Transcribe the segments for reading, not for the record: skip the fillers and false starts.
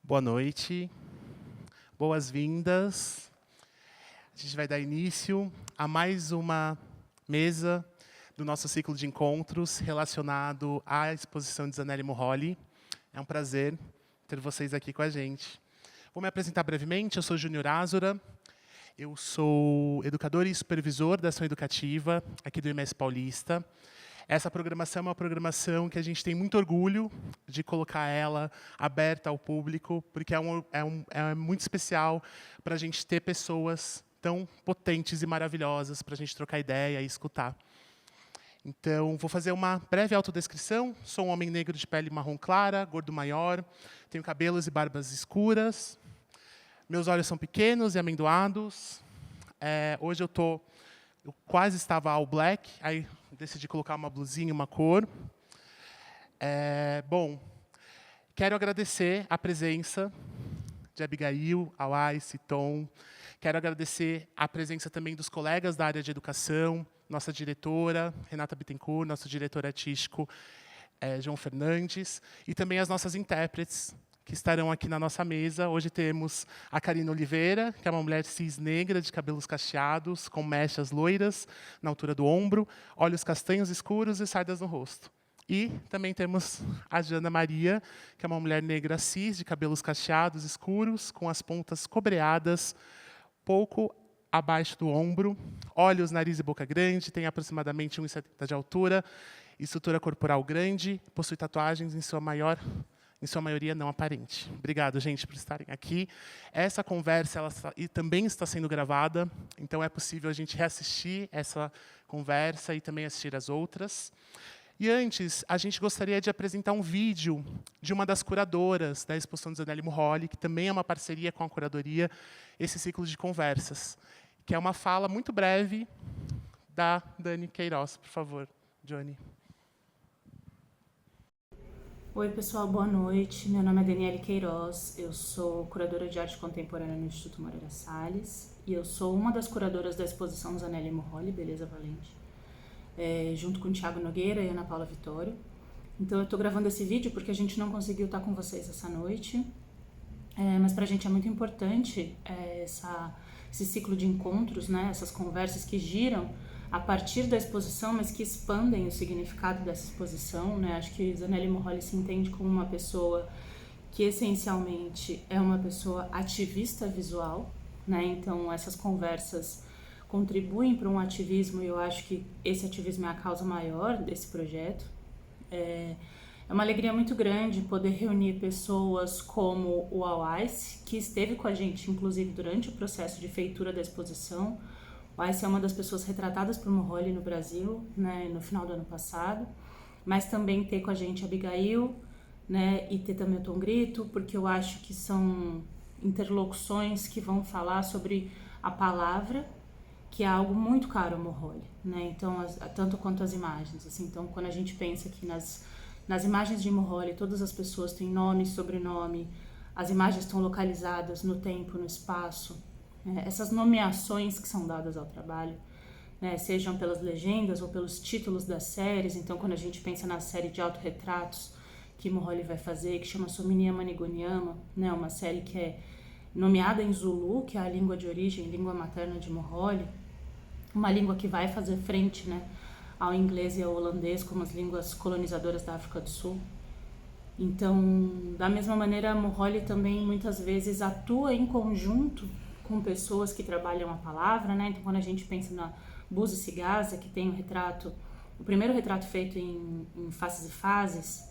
Boa noite, boas-vindas. A gente vai dar início a mais uma mesa do nosso ciclo de encontros relacionado à exposição de Zanelli Murroli. É um prazer ter vocês aqui com a gente. Vou me apresentar brevemente, eu sou Júnior Azora, eu sou educador e supervisor da ação educativa aqui do IMS Paulista. Essa programação é uma programação que a gente tem muito orgulho de colocar ela aberta ao público, porque é muito especial para a gente ter pessoas tão potentes e maravilhosas para a gente trocar ideia e escutar. Então, vou fazer uma breve autodescrição. Sou um homem negro de pele marrom clara, gordo maior, tenho cabelos e barbas escuras, meus olhos são pequenos e amendoados. Hoje eu quase estava all black, aí decidi colocar uma blusinha, uma cor. Bom, quero agradecer a presença de Abigail, Awais, Tom. Quero agradecer a presença também dos colegas da área de educação, nossa diretora, Renata Bittencourt, nosso diretor artístico, João Fernandes, e também as nossas intérpretes, que estarão aqui na nossa mesa. Hoje temos a Karina Oliveira, que é uma mulher cis negra, de cabelos cacheados, com mechas loiras na altura do ombro, olhos castanhos escuros e sardas no rosto. E também temos a Jana Maria, que é uma mulher negra cis, de cabelos cacheados escuros, com as pontas cobreadas, pouco abaixo do ombro, olhos, nariz e boca grande, tem aproximadamente 1,70 de altura, estrutura corporal grande, possui tatuagens em sua maioria não aparente. Obrigado, gente, por estarem aqui. Essa conversa também está sendo gravada, então é possível a gente reassistir essa conversa e também assistir as outras. E antes, a gente gostaria de apresentar um vídeo de uma das curadoras da exposição de Zanelli Murroli, que também é uma parceria com a curadoria, esse ciclo de conversas, que é uma fala muito breve da Dani Queiroz. Por favor, Johnny. Oi, pessoal, boa noite. Meu nome é Daniele Queiroz, eu sou curadora de arte contemporânea no Instituto Moreira Salles e eu sou uma das curadoras da exposição Zanelli Murroli, Beleza Valente, junto com o Thiago Nogueira e Ana Paula Vitório. Então eu estou gravando esse vídeo porque a gente não conseguiu estar com vocês essa noite, mas para a gente é muito importante esse ciclo de encontros, né, essas conversas que giram a partir da exposição, mas que expandem o significado dessa exposição, né? Acho que Zanelli Murroli se entende como uma pessoa que essencialmente é uma pessoa ativista visual, né? Então essas conversas contribuem para um ativismo e eu acho que esse ativismo é a causa maior desse projeto. É uma alegria muito grande poder reunir pessoas como o Awais, que esteve com a gente, inclusive, durante o processo de feitura da exposição. O Awais é uma das pessoas retratadas por Murroli no Brasil, né, no final do ano passado. Mas também ter com a gente a Abigail, né, e ter também o Tom Grito, porque eu acho que são interlocuções que vão falar sobre a palavra, que é algo muito caro a Murroli, né? Então, tanto quanto as imagens. Assim, então, quando a gente pensa que nas imagens de Murroli, todas as pessoas têm nome e sobrenome, as imagens estão localizadas no tempo, no espaço. Essas nomeações que são dadas ao trabalho, né, sejam pelas legendas ou pelos títulos das séries. Então, quando a gente pensa na série de autorretratos que Murroli vai fazer, que chama Sominiama Nigoniama, né, uma série que é nomeada em Zulu, que é a língua de origem, língua materna de Murroli, uma língua que vai fazer frente, né, ao inglês e ao holandês como as línguas colonizadoras da África do Sul. Então, da mesma maneira, Murroli também muitas vezes atua em conjunto com pessoas que trabalham a palavra, né? Então, quando a gente pensa na Buzi Sigaza, que tem o primeiro retrato feito em faces e fases,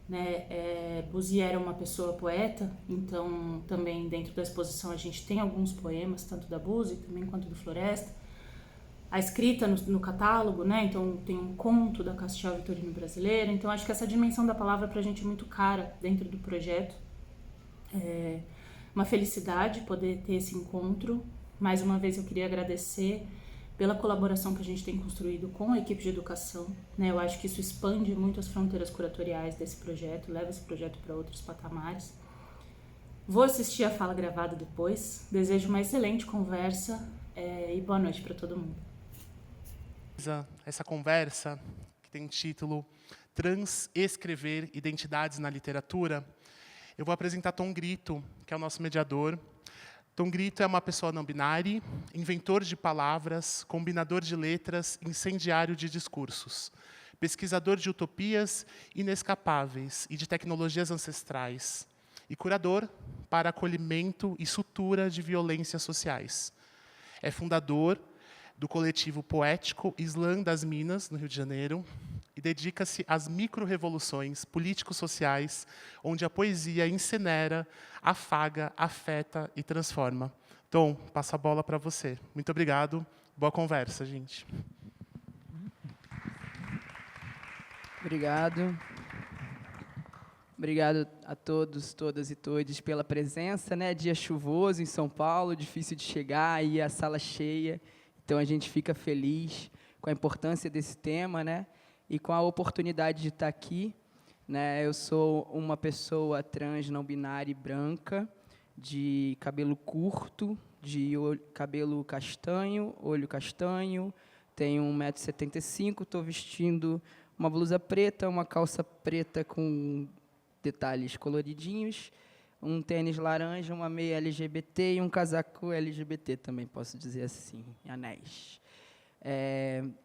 né? Buzi era uma pessoa poeta, então também dentro da exposição a gente tem alguns poemas, tanto da Buzi também quanto do Floresta. A escrita no catálogo, né? Então tem um conto da Castiel Vitorino brasileira. Então acho que essa dimensão da palavra pra gente é muito cara dentro do projeto. É uma felicidade poder ter esse encontro. Mais uma vez eu queria agradecer pela colaboração que a gente tem construído com a equipe de educação, né? Eu acho que isso expande muito as fronteiras curatoriais desse projeto, leva esse projeto para outros patamares. Vou assistir a fala gravada depois. Desejo uma excelente conversa e boa noite para todo mundo. Essa conversa, que tem o título Transescrever Identidades na Literatura, Eu vou apresentar Tom Grito, que é o nosso mediador. Tom Grito é uma pessoa não binária, inventor de palavras, combinador de letras, incendiário de discursos, pesquisador de utopias inescapáveis e de tecnologias ancestrais, e curador para acolhimento e sutura de violências sociais. É fundador do coletivo poético Islã das Minas, no Rio de Janeiro, e dedica-se às micro-revoluções político-sociais, onde a poesia incinera, afaga, afeta e transforma. Tom, passo a bola para você. Muito obrigado. Boa conversa, gente. Obrigado. Obrigado a todos, todas e todes pela presença, né? Dia chuvoso em São Paulo, difícil de chegar, e a sala cheia. Então, a gente fica feliz com a importância desse tema, né? E com a oportunidade de estar aqui, né? Eu sou uma pessoa trans, não binária e branca, de cabelo curto, de cabelo castanho, olho castanho, tenho 1,75 m, estou vestindo uma blusa preta, uma calça preta com detalhes coloridinhos, um tênis laranja, uma meia LGBT e um casaco LGBT também, posso dizer assim, anéis.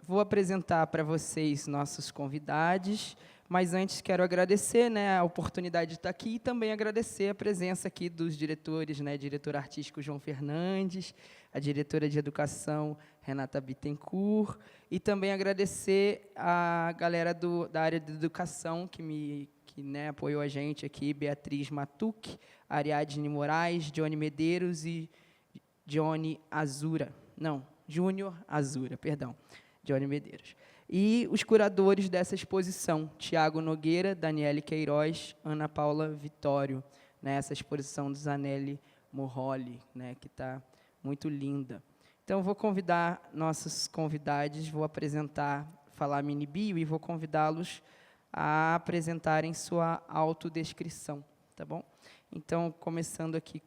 Vou apresentar para vocês nossos convidados, mas antes quero agradecer, né, a oportunidade de estar aqui e também agradecer a presença aqui dos diretores, né, diretor artístico João Fernandes, a diretora de educação Renata Bittencourt, e também agradecer a galera da área de educação que apoiou a gente aqui, Beatriz Matuque, Ariadne Moraes, Johnny Medeiros e Johnny Azura. Não, Júnior Azura, perdão, Johnny Medeiros. E os curadores dessa exposição, Tiago Nogueira, Daniele Queiroz, Ana Paula Vitório, né, essa exposição do Zanelli Morroli, né, que está muito linda. Então, vou convidar nossos convidados, vou falar mini bio e vou convidá-los a apresentarem sua autodescrição, tá bom? Então, começando aqui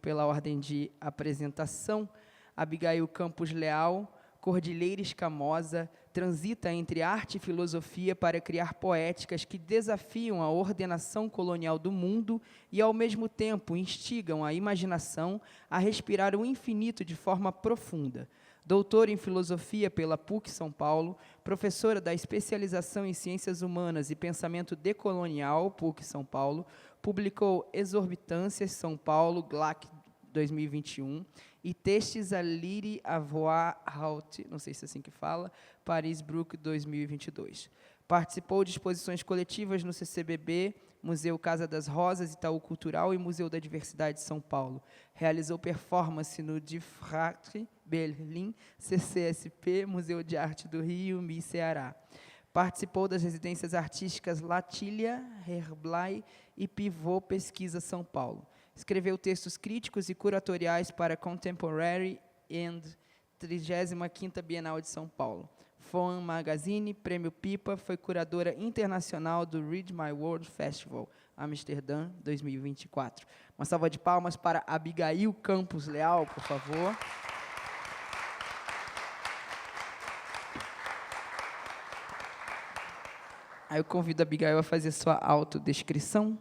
pela ordem de apresentação, Abigail Campos Leal, cordilheira escamosa, transita entre arte e filosofia para criar poéticas que desafiam a ordenação colonial do mundo e, ao mesmo tempo, instigam a imaginação a respirar o infinito de forma profunda. Doutora em Filosofia pela PUC São Paulo, professora da especialização em Ciências Humanas e Pensamento Decolonial, PUC São Paulo, publicou Exorbitâncias, São Paulo, GLAC 2021, e Textes à Lire à Voix Haute, não sei se é assim que fala, Paris Brook 2022. Participou de exposições coletivas no CCBB, Museu Casa das Rosas, Itaú Cultural e Museu da Diversidade de São Paulo. Realizou performance no DIFRAC, Berlim, CCSP, Museu de Arte do Rio, MI Ceará. Participou das residências artísticas Latília, Herblay e Pivô Pesquisa São Paulo. Escreveu textos críticos e curatoriais para Contemporary and 35ª Bienal de São Paulo. Foam Magazine, Prêmio Pipa, foi curadora internacional do Read My World Festival, Amsterdã, 2024. Uma salva de palmas para Abigail Campos Leal, por favor. Aí eu convido a Abigail a fazer sua autodescrição.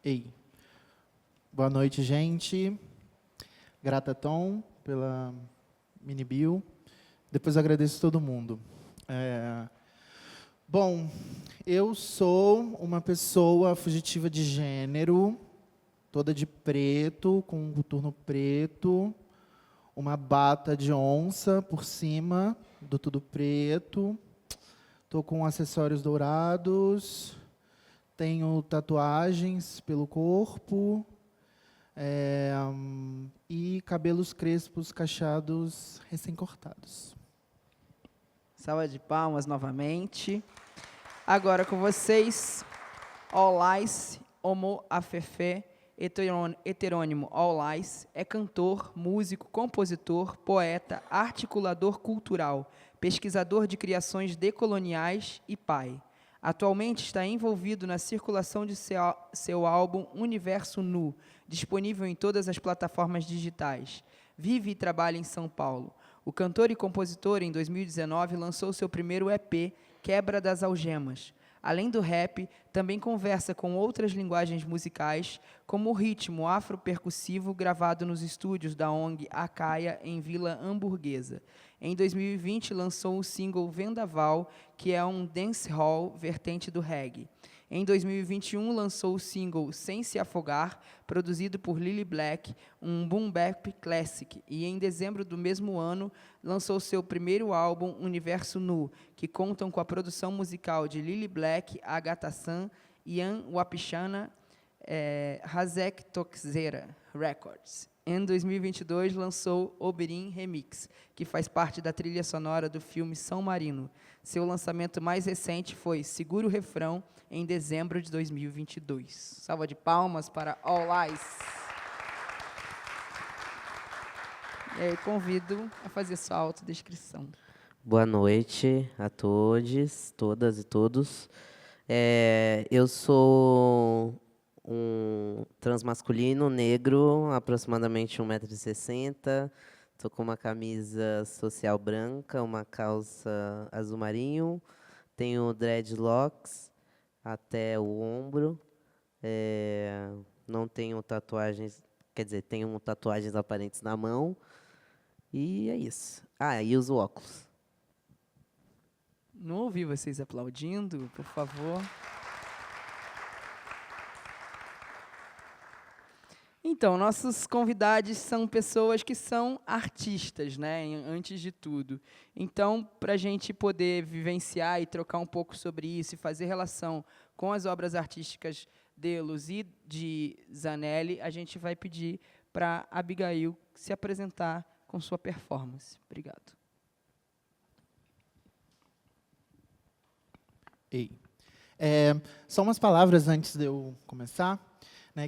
Ei, boa noite, gente. Grata, Tom, pela mini bio. Depois eu agradeço todo mundo. Bom, eu sou uma pessoa fugitiva de gênero, toda de preto, com um coturno preto, uma bata de onça por cima do tudo preto. Estou com acessórios dourados. Tenho tatuagens pelo corpo e cabelos crespos cacheados recém-cortados. Salva de palmas novamente. Agora com vocês, Olais Homo Afefé, heterônimo Olais, é cantor, músico, compositor, poeta, articulador cultural, pesquisador de criações decoloniais e pai. Atualmente está envolvido na circulação de seu álbum Universo Nu, disponível em todas as plataformas digitais. Vive e trabalha em São Paulo. O cantor e compositor, em 2019, lançou seu primeiro EP, Quebra das Algemas. Além do rap, também conversa com outras linguagens musicais, como o ritmo afro-percussivo gravado nos estúdios da ONG Acaia, em Vila Hamburguesa. Em 2020, lançou o single Vendaval, que é um dancehall vertente do reggae. Em 2021, lançou o single Sem Se Afogar, produzido por Lily Black, um boom bap classic. E em dezembro do mesmo ano, lançou seu primeiro álbum, Universo Nu, que contam com a produção musical de Lily Black, Agatha San, Ian Wapichana, Razek Toxera Records. Em 2022, lançou Oberin Remix, que faz parte da trilha sonora do filme São Marino. Seu lançamento mais recente foi Segura o Refrão, em dezembro de 2022. Salva de palmas para All Eyes. E aí, convido a fazer sua autodescrição. Boa noite a todos, todas e todos. Eu sou um transmasculino negro, aproximadamente 1,60 m. Estou com uma camisa social branca, uma calça azul marinho. Tenho dreadlocks até o ombro. Não tenho tatuagens, quer dizer, tenho tatuagens aparentes na mão. E é isso. E uso óculos. Não ouvi vocês aplaudindo, por favor. Então, nossos convidados são pessoas que são artistas, né, antes de tudo. Então, para a gente poder vivenciar e trocar um pouco sobre isso e fazer relação com as obras artísticas deles e de Zanelli, a gente vai pedir para Abigail se apresentar com sua performance. Obrigado. Só umas palavras antes de eu começar.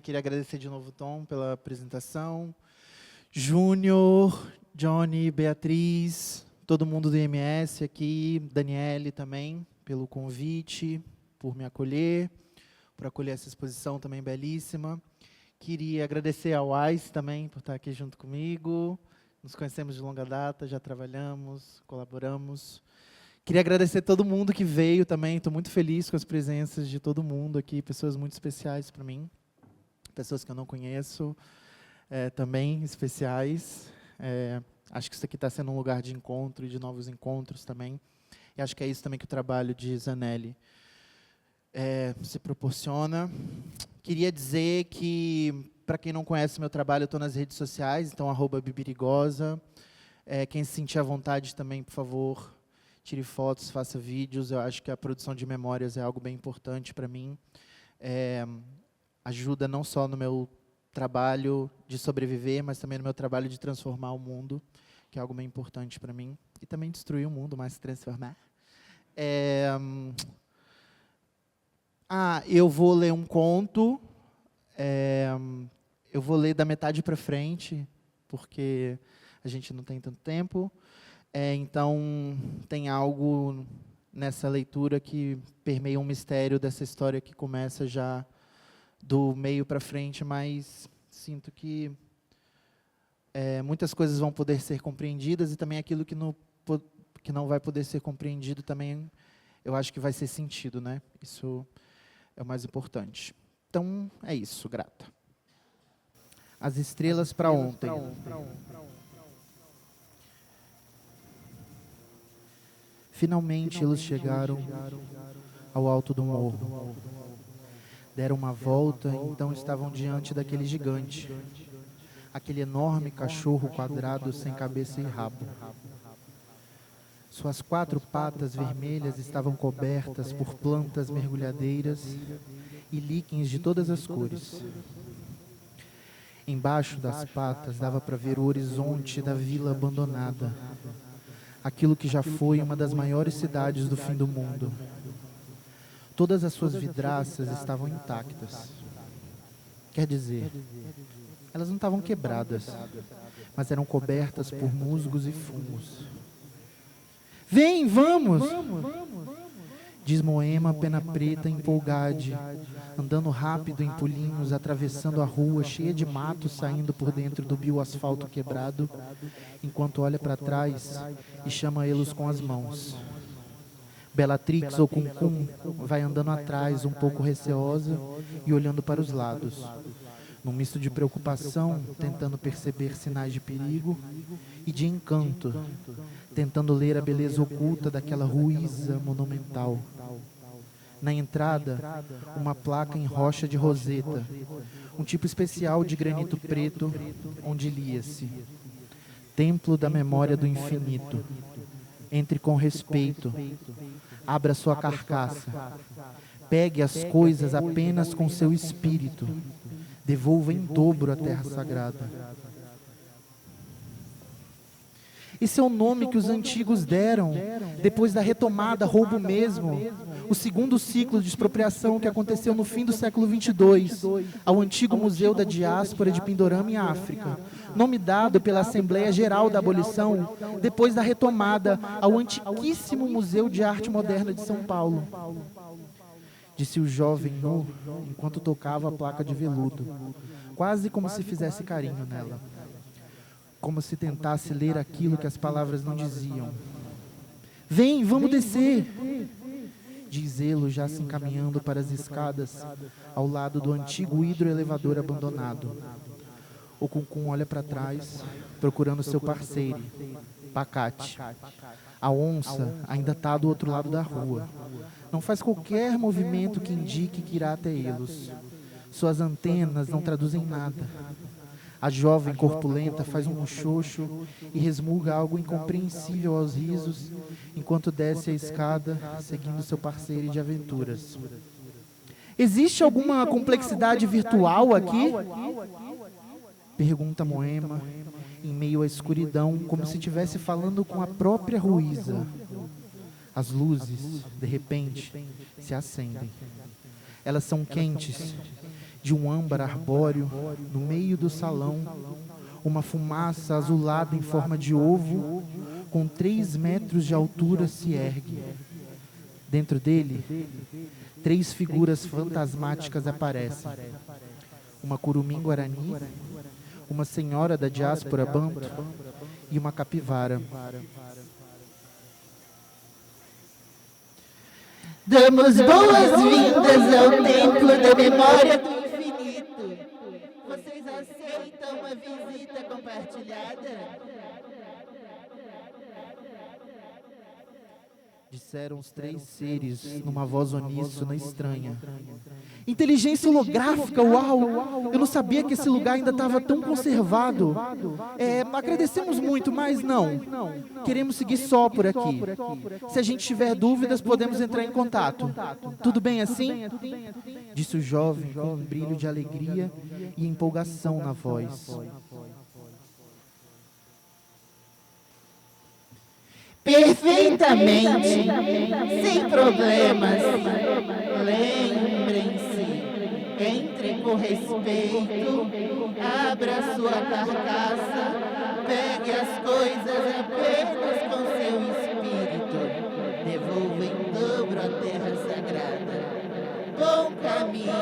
Queria agradecer de novo o Tom pela apresentação. Júnior, Johnny, Beatriz, todo mundo do IMS aqui, Daniele também, pelo convite, por me acolher, por acolher essa exposição também belíssima. Queria agradecer ao AIS também por estar aqui junto comigo. Nos conhecemos de longa data, já trabalhamos, colaboramos. Queria agradecer todo mundo que veio também. Estou muito feliz com as presenças de todo mundo aqui, pessoas muito especiais para mim. Pessoas que eu não conheço, também especiais. Acho que isso aqui está sendo um lugar de encontro e de novos encontros também. E acho que é isso também que o trabalho de Zanelli se proporciona. Queria dizer que, para quem não conhece meu trabalho, eu estou nas redes sociais, então @bibirigosa. Quem se sentir à vontade também, por favor, tire fotos, faça vídeos. Eu acho que a produção de memórias é algo bem importante para mim. Ajuda não só no meu trabalho de sobreviver, mas também no meu trabalho de transformar o mundo, que é algo bem importante para mim. E também destruir o mundo, mas transformar. Eu vou ler um conto. Eu vou ler da metade para frente, porque a gente não tem tanto tempo. Então, tem algo nessa leitura que permeia um mistério dessa história que começa já do meio para frente, mas sinto que muitas coisas vão poder ser compreendidas e também aquilo que não vai poder ser compreendido também, eu acho que vai ser sentido, né? Isso é o mais importante. Então, é isso, grata. As estrelas para ontem. Finalmente eles chegaram ao alto do morro. Deram uma volta, então estavam diante daquele gigante, aquele enorme cachorro quadrado sem cabeça e rabo. Suas 4 patas vermelhas estavam cobertas por plantas mergulhadeiras e líquens de todas as cores. Embaixo das patas dava para ver o horizonte da vila abandonada, aquilo que já foi uma das maiores cidades do fim do mundo. Todas as suas vidraças estavam intactas. Quer dizer, elas não estavam quebradas, mas eram cobertas por musgos e fungos. Vem, vamos! Diz Moema, pena preta, empolgade, andando rápido em pulinhos, atravessando a rua cheia de mato saindo por dentro do bioasfalto quebrado, enquanto olha para trás e chama eles com as mãos. Bellatrix ou Cum vai andando atrás, um pouco receosa e olhando para os lados, num misto de preocupação, tentando perceber sinais de perigo, e de encanto, tentando ler a beleza oculta daquela ruíza monumental. Na entrada, uma placa em rocha de roseta, um tipo especial de granito preto, onde lia-se: Templo da Memória do Infinito. Entre com respeito, abra sua carcaça, pegue as coisas apenas com seu espírito, devolva em dobro a terra sagrada. Esse é o nome que os antigos deram, depois da retomada, roubo mesmo, o segundo ciclo de expropriação que aconteceu no fim do século 22, ao antigo Museu da Diáspora de Pindorama, em África. Nome dado pela Assembleia Geral da Abolição, depois da retomada ao antiquíssimo Museu de Arte Moderna de São Paulo. Disse o jovem nu, enquanto tocava a placa de veludo, quase como se fizesse carinho nela. Como se tentasse ler aquilo que as palavras não diziam. Vem, vamos descer! Diz ele, já se encaminhando para as escadas, ao lado do antigo hidroelevador abandonado. O Cum olha para trás, procurando seu parceiro, Pacate. A onça ainda está do outro lado da rua. Não faz qualquer movimento que indique que irá até eles. Suas antenas não traduzem nada. A jovem corpulenta faz um muxoxo e resmunga algo incompreensível aos risos, enquanto desce a escada, seguindo seu parceiro de aventuras. Existe alguma complexidade virtual aqui? Pergunta Moema, em meio à escuridão, como se estivesse falando com a própria Ruíza. As luzes, de repente, se acendem. Elas são quentes, de um âmbar arbóreo, no meio do salão, uma fumaça azulada em forma de ovo, com 3 metros de altura, se ergue. Dentro dele, 3 figuras fantasmáticas aparecem. Uma curumim guarani, uma senhora da diáspora banto e uma capivara. Damos boas-vindas ao Templo da Memória do Infinito. Vocês aceitam uma visita compartilhada? Disseram os 3 seres numa voz uníssona estranha. Inteligência holográfica, uau! Eu não sabia que esse lugar ainda estava tão conservado. Agradecemos muito, mas não. Queremos seguir só por aqui. Se a gente tiver dúvidas, podemos entrar em contato. Tudo bem assim? Disse o jovem com um brilho de alegria e empolgação na voz. Perfeitamente, sem problemas. Lembrem-se, entre com respeito, abra sua carcaça, pegue as coisas apenas com seu espírito, devolva em dobro a terra sagrada. Bom caminho.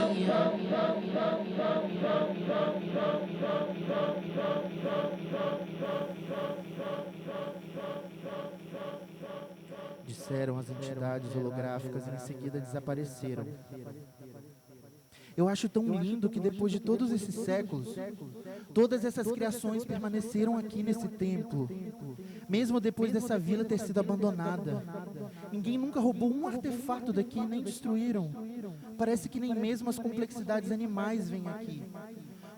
Disseram as entidades holográficas e em seguida desapareceram. Eu acho tão lindo que depois de todos esses séculos, todas essas criações permaneceram aqui nesse templo, mesmo depois dessa vila ter sido abandonada. Ninguém nunca roubou um artefato daqui, nem destruíram. Parece que nem mesmo as complexidades animais vêm aqui.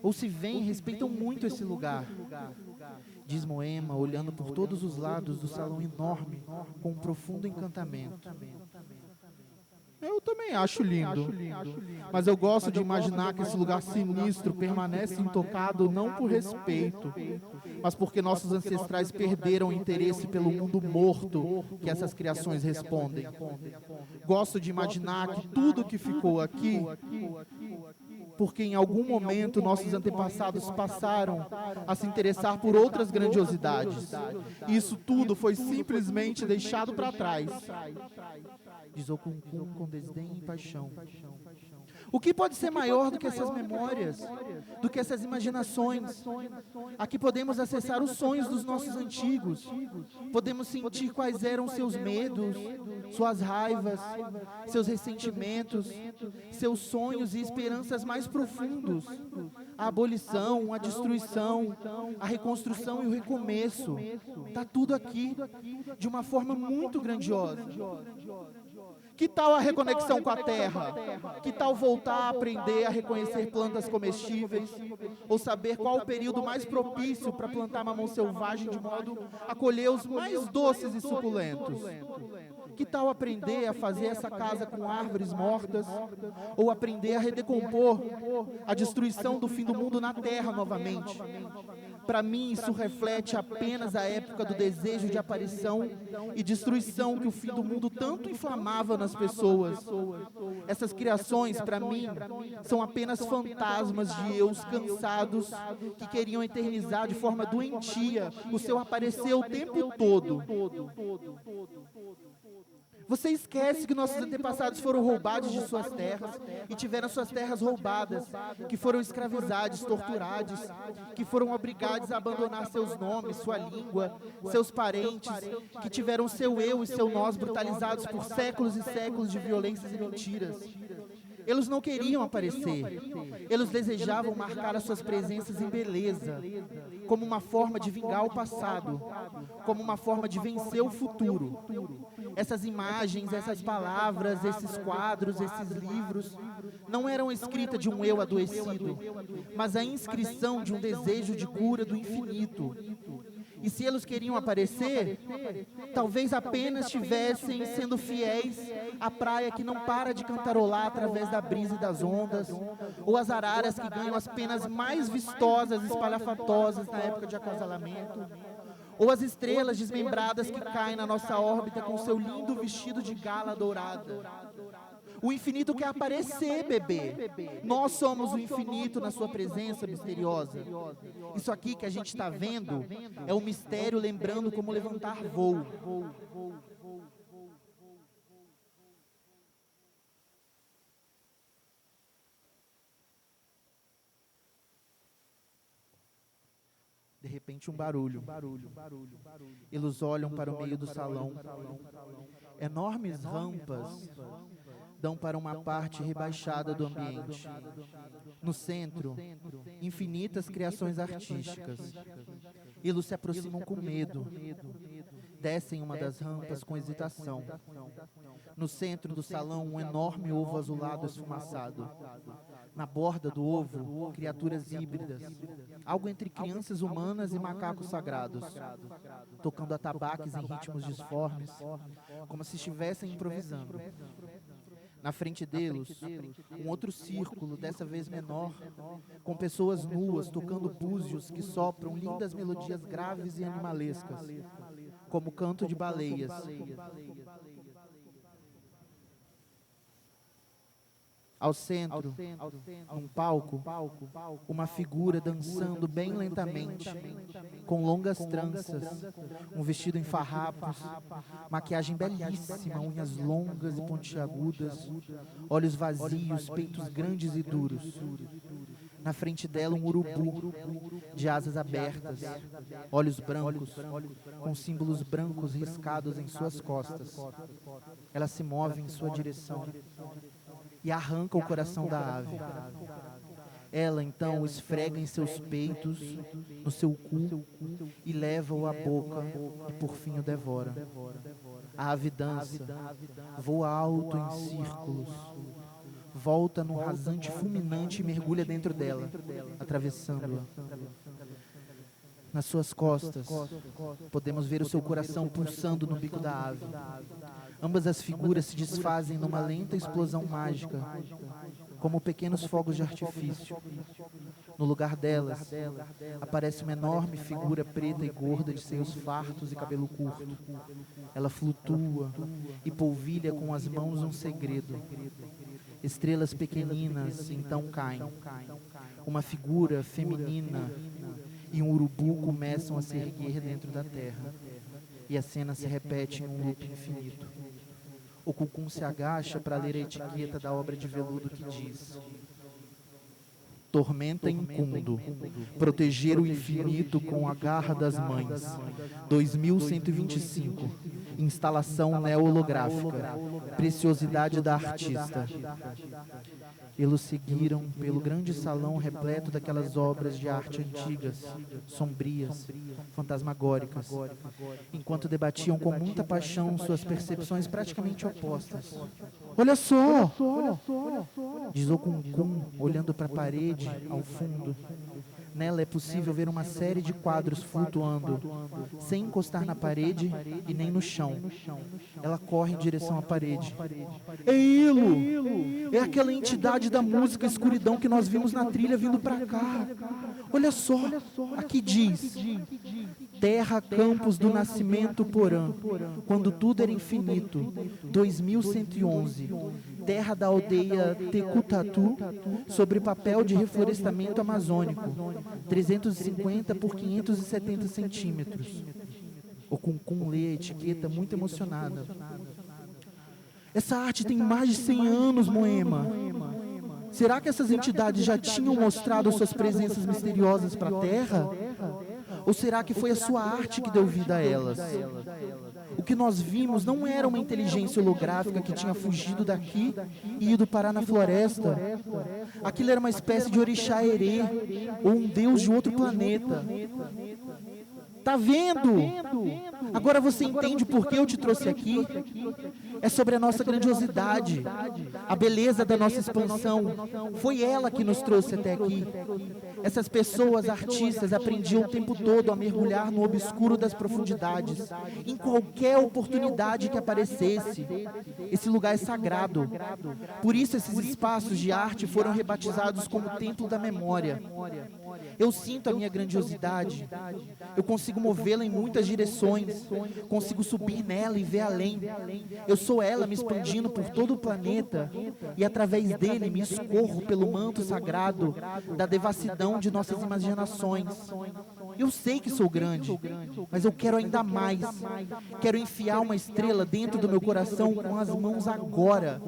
Ou se vêm, respeitam muito esse lugar. Diz Moema, olhando por todos os lados do salão enorme, com um profundo encantamento. Eu também acho lindo, mas eu gosto de imaginar que esse lugar sinistro permanece intocado não por respeito, mas porque nossos ancestrais perderam o interesse pelo mundo morto que essas criações respondem. Gosto de imaginar que tudo que ficou aqui, porque em algum momento nossos antepassados passaram a se interessar por outras grandiosidades. E isso tudo foi simplesmente deixado para trás. Diz o Cum com desdém e paixão. O que pode ser maior do que essas memórias, do que essas imaginações? Aqui podemos acessar os sonhos dos nossos antigos, podemos sentir quais eram seus medos, suas raivas, seus ressentimentos, seus sonhos e esperanças mais profundos. A abolição, a destruição, a reconstrução e o recomeço. Está tudo aqui, de uma forma muito grandiosa. Que tal a reconexão com a terra? Que tal voltar a aprender a reconhecer plantas comestíveis? Ou saber qual o período mais propício para plantar mamão selvagem de modo a colher os mais doces e suculentos? Que tal aprender a fazer essa casa com árvores mortas? Ou aprender a redecompor a destruição do fim do mundo na terra novamente? Para mim, isso reflete apenas a época do desejo de aparição e destruição que o fim do mundo tanto inflamava nas pessoas. Essas criações, para mim, são apenas fantasmas de eus cansados que queriam eternizar de forma doentia o seu aparecer o tempo todo. Você esquece que nossos antepassados foram roubados de suas terras e tiveram suas terras roubadas, que foram escravizados, torturados, que foram obrigados a abandonar seus nomes, sua língua, seus parentes, que tiveram seu eu e seu nós brutalizados por séculos e séculos de violências e mentiras. Eles não queriam aparecer, eles desejavam marcar as suas presenças em beleza, como uma forma de vingar o passado, como uma forma de vencer o futuro. Essas imagens, essas palavras, esses quadros, esses livros, não eram escritas de um eu adoecido, mas a inscrição de um desejo de cura do infinito. E se eles queriam aparecer, talvez apenas estivessem sendo fiéis à praia que não para de cantarolar através da brisa e das ondas, ou as araras que ganham as penas mais vistosas e espalhafatosas na época de acasalamento, ou as estrelas desmembradas que caem na nossa órbita com seu lindo vestido de gala dourada. O infinito quer aparecer, bebê. Nós somos o infinito na sua presença misteriosa. Isso aqui que a gente está vendo é um mistério lembrando como levantar voo. De repente um barulho. Eles olham para o meio do salão. Enormes rampas dão para uma parte rebaixada do ambiente. No centro, infinitas criações artísticas. Eles se aproximam com medo. Descem uma das rampas com hesitação. No centro do salão, um enorme ovo azulado esfumaçado. Na borda do ovo, criaturas híbridas. Algo entre crianças humanas e macacos sagrados. Tocando atabaques em ritmos disformes, como se estivessem improvisando. Na frente deles, um outro círculo, dessa vez menor, com pessoas nuas tocando búzios que sopram lindas melodias graves e animalescas, como canto de baleias. Ao centro, num palco, uma figura dançando bem lentamente, com longas tranças, um vestido em farrapos, maquiagem belíssima, unhas longas e pontiagudas, olhos vazios, peitos grandes e duros. Na frente dela, um urubu, de asas abertas, olhos brancos, com símbolos brancos riscados em suas costas. Ela se move em sua direção e arranca o coração da ave. Ela, então, o esfrega em seus peitos, no seu cu, e leva-o à boca, e por fim o devora. A ave dança, voa alto em círculos, volta no rasante fulminante e mergulha dentro dela, atravessando-a. Nas suas costas, podemos ver o seu coração pulsando no bico da ave. Ambas as figuras se desfazem numa lenta explosão mágica, como pequenos fogos de artifício. No lugar delas, aparece uma enorme figura preta e gorda de seios fartos e cabelo curto. Ela flutua e polvilha com as mãos um segredo. Estrelas pequeninas então caem. Uma figura feminina e um urubu começam a se erguer dentro da terra. E a cena se repete em um loop infinito. O Cucum se agacha para ler a etiqueta da obra de veludo que diz: Tormenta Incundo, Proteger o Infinito com a Garra das Mães, 2125, Instalação Neolográfica, Preciosidade da Artista. Eles seguiram pelo grande salão repleto daquelas obras de arte antigas, sombrias, fantasmagóricas, enquanto debatiam com muita paixão suas percepções praticamente opostas. Olha só! Diz Okunkun, olhando para a parede, ao fundo. Nela é possível ver uma série de quadros flutuando, sem encostar na parede e nem no chão. Ela corre em direção à parede. É Ilo! É aquela entidade da música escuridão que nós vimos na trilha vindo para cá. Olha só, aqui diz: Terra Campos do Nascimento Porã, quando tudo era infinito, 2111. Terra da aldeia Tecutatu, sobre papel de reflorestamento amazônico, 350 por 570 centímetros. O Kunkun lê a etiqueta muito emocionada. Essa arte tem mais de 100 anos, Moema. Será que essas entidades já tinham mostrado suas presenças misteriosas para a Terra? Ou será que foi a sua arte que deu vida a elas? O que nós vimos não era uma inteligência holográfica que tinha fugido daqui e ido parar na floresta. Aquilo era uma espécie de orixá herê, ou um deus de outro planeta. Tá vendo? Agora você entende por que eu te trouxe aqui? É sobre a nossa grandiosidade, a beleza da nossa expansão. Foi ela que nos trouxe até aqui. Essas pessoas, artistas, aprendiam o tempo todo a mergulhar no obscuro das profundidades, em qualquer oportunidade que aparecesse. Esse lugar é sagrado. Por isso esses espaços de arte foram rebatizados como Templo da Memória. Eu sinto a minha grandiosidade. Eu consigo movê-la em muitas direções. Consigo subir nela e ver além. Eu sou ela me expandindo por todo o planeta. E através dele me escorro pelo manto sagrado da devassidão de nossas imaginações. Eu sei que sou grande, mas eu quero ainda mais. Quero enfiar uma estrela dentro do meu coração com as mãos agora.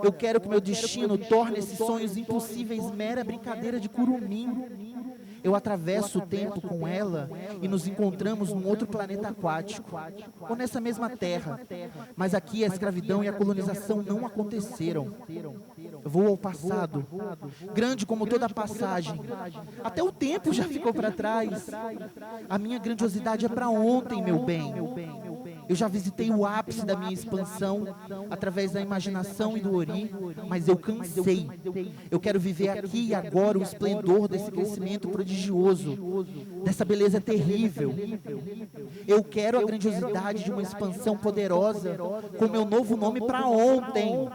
Eu quero que meu destino torne esses sonhos impossíveis mera brincadeira de curumim. Eu atravesso o tempo com ela e nos encontramos num outro planeta aquático, ou nessa mesma terra. Mas aqui a escravidão e a colonização não aconteceram. Eu vou ao passado, grande como toda a passagem. Até o tempo já ficou para trás. A minha grandiosidade é para ontem, meu bem. Eu já visitei o ápice da minha expansão através da imaginação e do Ori, mas eu cansei. Eu quero viver aqui e agora o esplendor desse crescimento prodigioso, dessa beleza terrível. Eu quero a grandiosidade de uma expansão poderosa com meu novo nome para ontem.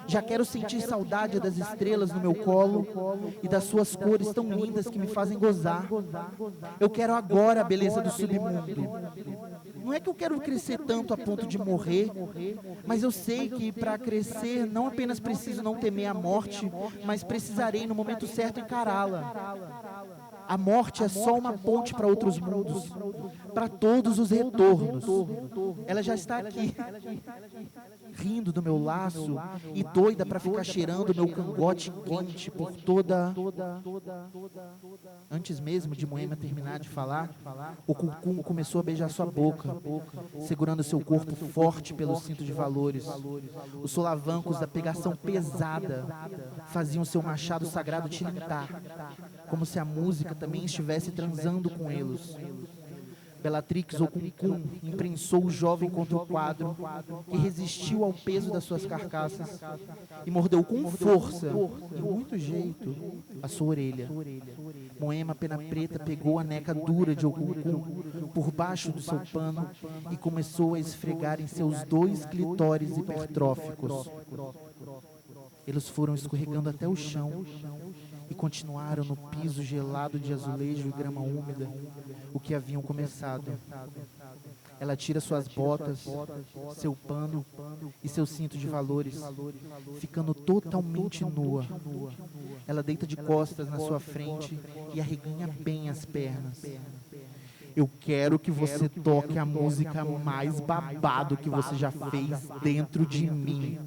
Já quero sentir saudade das estrelas no meu colo e das suas cores tão lindas que me fazem gozar. Eu quero agora a beleza do submundo. Não é que eu quero crescer tanto a ponto de morrer, mas eu sei que para crescer não apenas preciso não temer a morte, mas precisarei no momento certo encará-la. A morte é só uma ponte para outros mundos, para todos os retornos. Ela já está aqui, rindo do meu laço e doida para ficar cheirando meu cangote quente por toda... Antes mesmo de Moema terminar de falar, o Kunkun começou a beijar sua boca, segurando seu corpo forte pelo cinto de valores. Os solavancos da pegação pesada faziam seu machado sagrado tilintar, como se a música também estivesse transando com eles. Bellatrix Okunkun imprensou o jovem contra o quadro, que resistiu ao peso das suas carcaças, e mordeu com força, e muito jeito, a sua orelha. Moema Pena Preta pegou a neca dura de Okunkun por baixo do seu pano e começou a esfregar em seus 2 clitóris hipertróficos. Eles foram escorregando até o chão e continuaram no piso gelado de azulejo e grama úmida, o que haviam começado. Ela tira suas botas, seu pano e seu cinto de valores, ficando totalmente nua. Ela deita de costas na sua frente e arreganha bem as pernas. Eu quero que você toque a música mais babado que você já fez dentro de mim.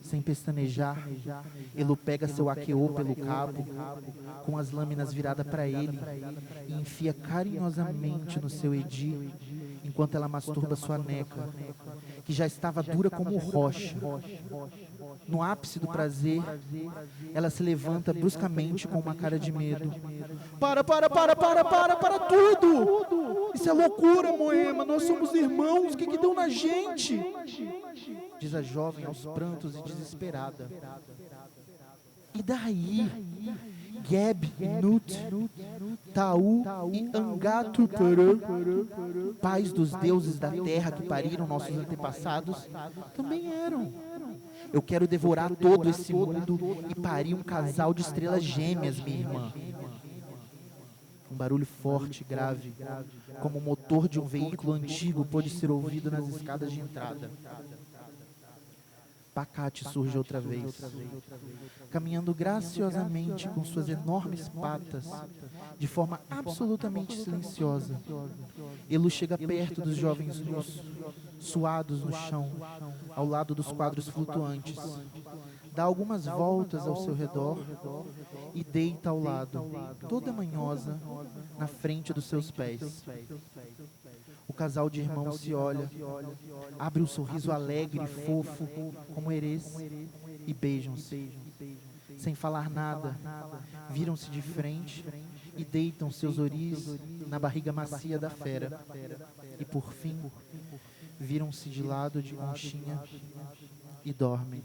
sem pestanejar, Elo pega seu aqueô pelo cabo, com as lâminas viradas para ele, e enfia carinhosamente no seu edi, enquanto ela masturba sua neca, que já estava dura como rocha. No ápice do prazer, ela se levanta bruscamente com uma cara de medo. Para tudo! Isso é loucura, Moema, nós somos irmãos, o que deu na gente? Diz a jovem aos prantos e desesperada. E daí? Geb, Nut, Taú e Angatuparã, pais dos deuses da terra que pariram nossos antepassados, também eram. Eu quero devorar todo esse mundo e parir um casal de estrelas gêmeas, minha irmã. Um barulho forte e grave, como o motor de um veículo antigo, pôde ser ouvido nas escadas de entrada. Pacate surge outra vez, caminhando graciosamente com suas enormes patas, de forma absolutamente silenciosa. Elo chega perto dos jovens nus, suados no chão, ao lado dos quadros flutuantes. Dá algumas voltas ao seu redor e deita ao lado, toda manhosa, na frente dos seus pés. O casal de irmãos se olha, abre um sorriso alegre e fofo, como Erês, e beijam-se. Sem falar nada, viram-se de frente e deitam seus oris na barriga macia da fera. E por fim, viram-se de lado de conchinha e dormem.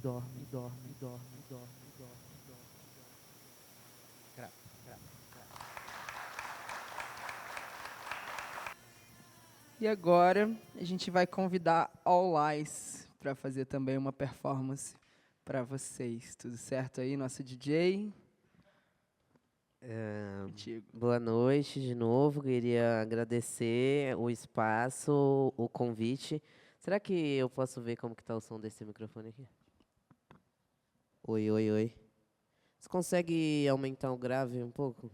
E agora a gente vai convidar All Eyes para fazer também uma performance para vocês. Tudo certo aí, nosso DJ? Contigo. Boa noite de novo. Queria agradecer o espaço, o convite. Será que eu posso ver como que tá o som desse microfone aqui? Oi. Você consegue aumentar o grave um pouco?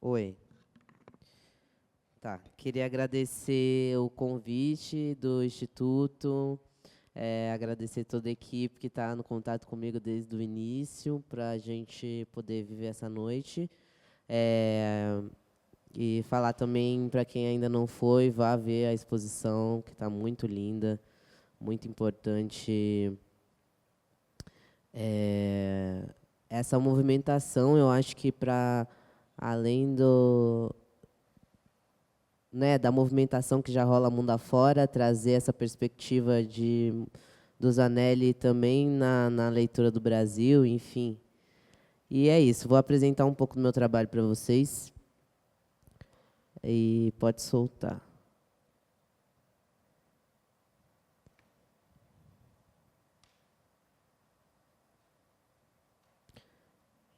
Oi. Tá, queria agradecer o convite do Instituto, agradecer toda a equipe que está no contato comigo desde o início, para a gente poder viver essa noite. E falar também para quem ainda não foi, vá ver a exposição, que está muito linda, muito importante. Essa movimentação, eu acho que para além da movimentação que já rola mundo afora, trazer essa perspectiva do Zanelli também na leitura do Brasil, enfim. E é isso, vou apresentar um pouco do meu trabalho para vocês. E pode soltar.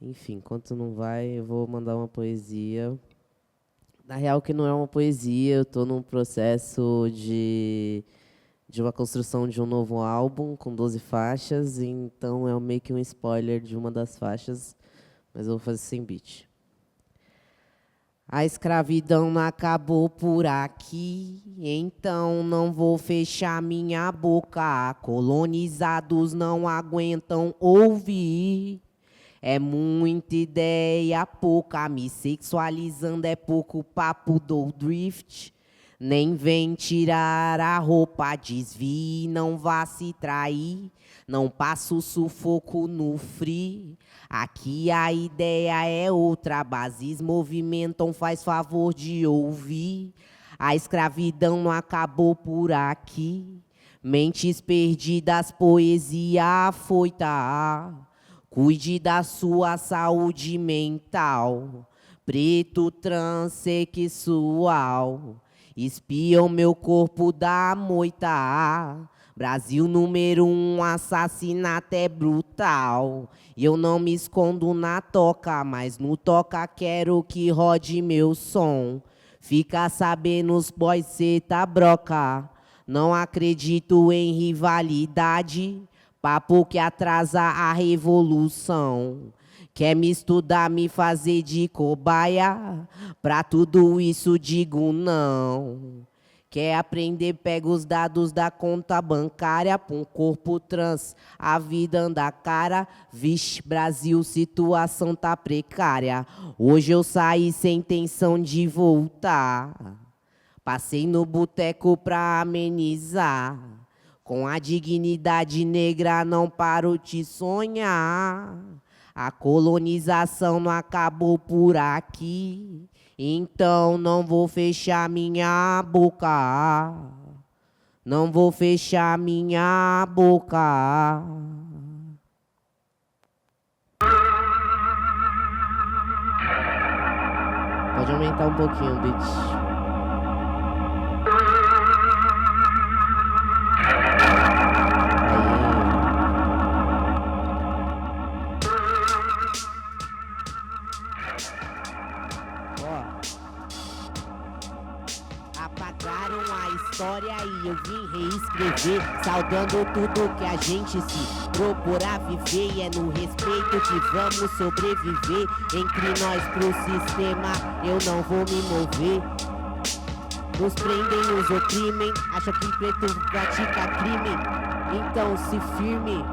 Enfim, enquanto não vai, eu vou mandar uma poesia. Na real, que não é uma poesia, eu estou num processo de uma construção de um novo álbum com 12 faixas, então é meio que um spoiler de uma das faixas, mas eu vou fazer sem beat. A escravidão não acabou por aqui, então não vou fechar minha boca. Colonizados não aguentam ouvir. É muita ideia, pouca, me sexualizando é pouco papo do drift. Nem vem tirar a roupa, desvie, não vá se trair. Não passo sufoco no free. Aqui a ideia é outra, bases movimentam, faz favor de ouvir. A escravidão não acabou por aqui. Mentes perdidas, poesia afoita. Cuide da sua saúde mental. Preto transexual. Espiam meu corpo da moita. Brasil número 1, assassinato é brutal. Eu não me escondo na toca, mas no toca quero que rode meu som. Fica sabendo os boys cê tá broca. Não acredito em rivalidade. Papo que atrasa a revolução. Quer me estudar, me fazer de cobaia? Pra tudo isso digo não. Quer aprender, pega os dados da conta bancária pra um corpo trans, a vida anda cara. Vixe, Brasil, situação tá precária. Hoje eu saí sem intenção de voltar. Passei no boteco pra amenizar. Com a dignidade negra não paro de sonhar. A colonização não acabou por aqui. Então não vou fechar minha boca. Não vou fechar minha boca. Pode aumentar um pouquinho o beat. Apagaram a história e eu vim reescrever, saudando tudo que a gente se procurar viver. E é no respeito que vamos sobreviver. Entre nós pro sistema eu não vou me mover. Nos prendem, nos oprimem, acham que preto pratica crime. Então se firme.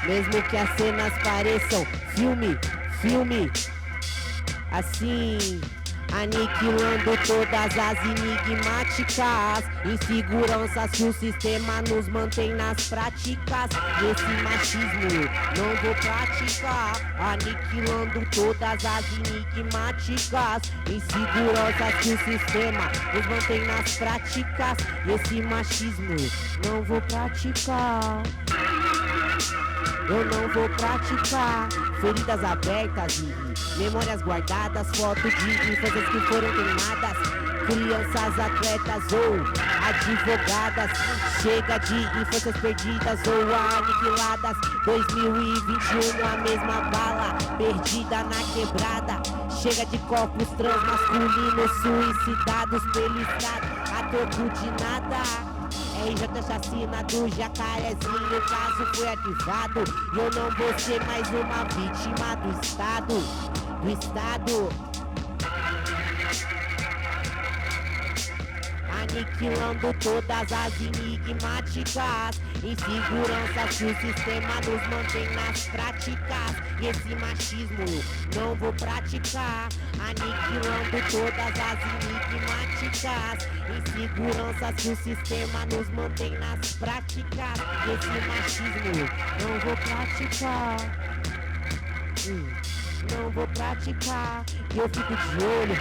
Mesmo que as cenas pareçam filme, filme. Assim, aniquilando todas as enigmáticas inseguranças que o sistema nos mantém nas práticas. Esse machismo não vou praticar. Aniquilando todas as enigmáticas inseguranças que o sistema nos mantém nas práticas. Esse machismo não vou praticar. Eu não vou praticar. Feridas abertas e memórias guardadas, fotos de infâncias que foram queimadas, crianças atletas ou advogadas. Chega de infâncias perdidas ou aniquiladas. 2021 a mesma bala perdida na quebrada. Chega de corpos transmasculinos suicidados pelo Estado a troco de nada. RJ chacina do Jacarezinho, o caso foi arquivado. E eu não vou ser mais uma vítima do Estado. Do Estado. Aniquilando todas as enigmáticas inseguranças que o sistema nos mantém nas práticas. E esse machismo não vou praticar. Aniquilando todas as enigmáticas inseguranças que o sistema nos mantém nas práticas. E esse machismo não vou praticar. Não vou praticar. Eu fico de olho,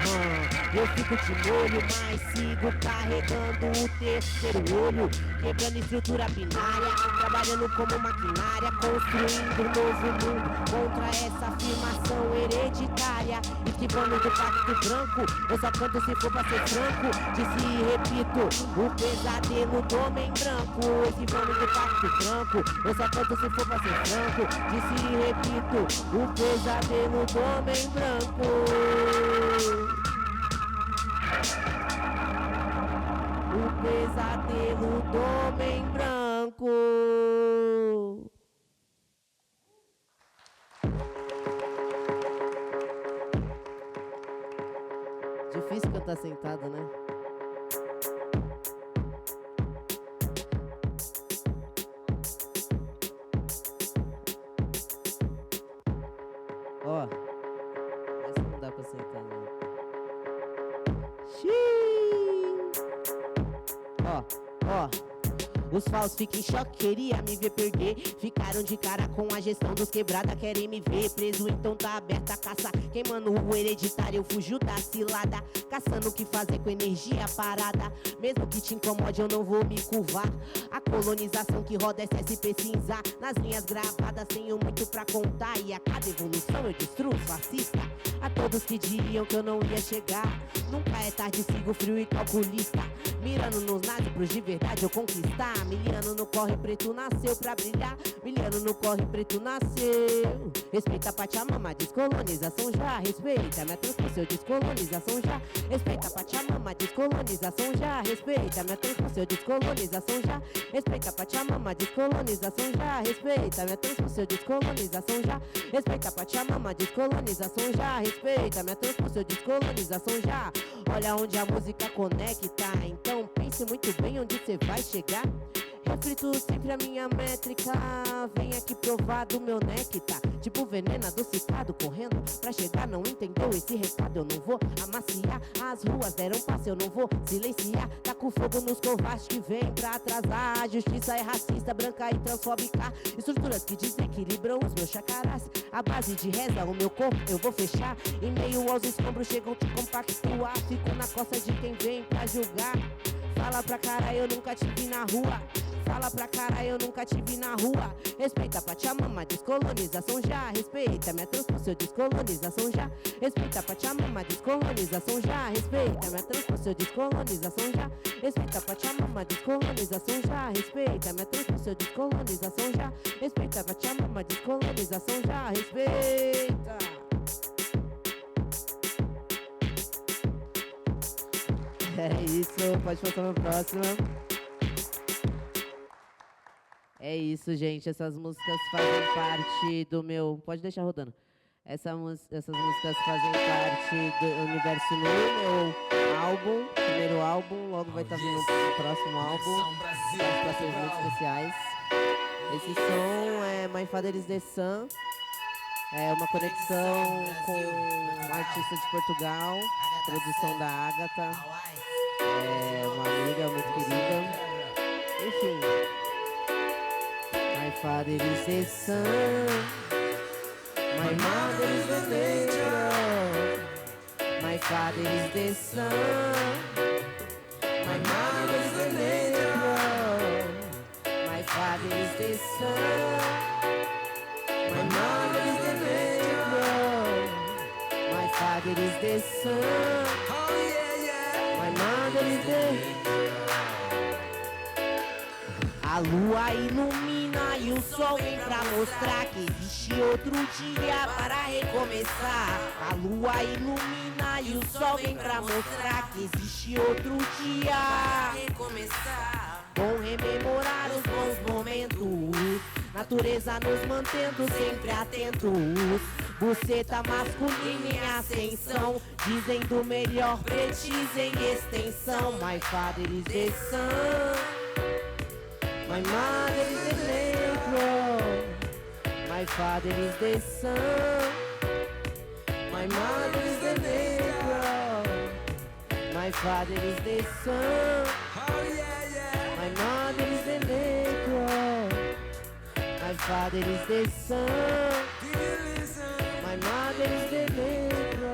eu fico de molho, mas sigo carregando o terceiro olho. Quebrando estrutura binária, trabalhando como maquinária, construindo um novo mundo contra essa afirmação hereditária. Esquivando do pacto branco, eu só canto se for pra ser franco. Disse e repito, o pesadelo do homem branco. Esquivando do pacto branco, eu só canto se for pra ser franco. Disse e repito, o pesadelo do homem branco. O pesadelo do homem branco. Difícil cantar sentado, né? Ó, essa não dá pra sentar, não. Ó. Os falsos ficam em choque, queria me ver perder. Ficaram de cara com a gestão dos quebrada, querem me ver preso, então tá aberta a caça. Queimando o hereditário, eu fujo da cilada. Caçando o que fazer com energia parada. Mesmo que te incomode, eu não vou me curvar. A colonização que roda é SSP cinza. Nas linhas gravadas tenho muito pra contar. E a cada evolução eu destruo os fascistas. A todos que diriam que eu não ia chegar. Nunca é tarde, sigo frio e calculista. Mirando nos nazis pros de verdade eu conquistar. Miliano no corre preto nasceu pra brilhar. Miliano no corre preto nasceu. Respeita a Pachamama, descolonização já. Respeita minha transcrição, descolonização já. Respeita a Pachamama, descolonização já. Respeita minha transcrição, descolonização já. Respeita a Pachamama, descolonização já. Respeita minha transcrição, descolonização já. Respeita a Pachamama, descolonização já. Respeita minha transcrição, descolonização já. Olha onde a música conecta, então pense muito bem onde você vai chegar. Reflito sempre a minha métrica, vem aqui provar do meu néctar. Tipo veneno adocicado correndo pra chegar, não entendeu esse recado? Eu não vou amaciar, as ruas deram passe, eu não vou silenciar. Tá com fogo nos covardes que vem pra atrasar. A justiça é racista, branca e transfóbica. Estruturas que desequilibram os meus chacarás. A base de reza, o meu corpo eu vou fechar. Em meio aos escombros chegam te compactuar. Fico na costa de quem vem pra julgar. Fala pra cara, eu nunca te vi na rua. Fala pra cara, eu nunca te vi na rua. Respeita a Pachamama, descolonização já. Respeita minha transcrição, descolonização já. Respeita a Pachamama, descolonização já. Respeita minha transcrição, descolonização já. Respeita a Pachamama, descolonização já. Respeita minha transcrição, descolonização já. Respeita a Pachamama, descolonização já. Respeita. É isso, pode passar pra próxima. É isso, gente. Essas músicas fazem parte do meu... Pode deixar rodando. Essas músicas fazem parte do Universo Nu, meu álbum, primeiro álbum. Logo vai estar vindo o próximo álbum. Participações muito especiais. Esse som é My Father is the Sun. É uma conexão com um artista de Portugal, produção da Agatha. É uma amiga muito querida. Enfim. My father is the sun. My mother is the nature. My father is the sun. My mother is the nature. My father is the sun. My mother is the nature. My father is the sun. My mother is the... A lua ilumina e o sol vem pra mostrar que existe outro dia para recomeçar. A lua ilumina e o sol vem pra mostrar que existe outro dia para recomeçar. Bom rememorar os bons momentos, natureza nos mantendo sempre atentos. Buceta masculina em ascensão, dizem do melhor pretis em extensão. My father is the sun. My mother is the negro. My father is the sun. My mother is the negro. My father is the sun. My mother is the negro. My father is the sun. My mother is the negro.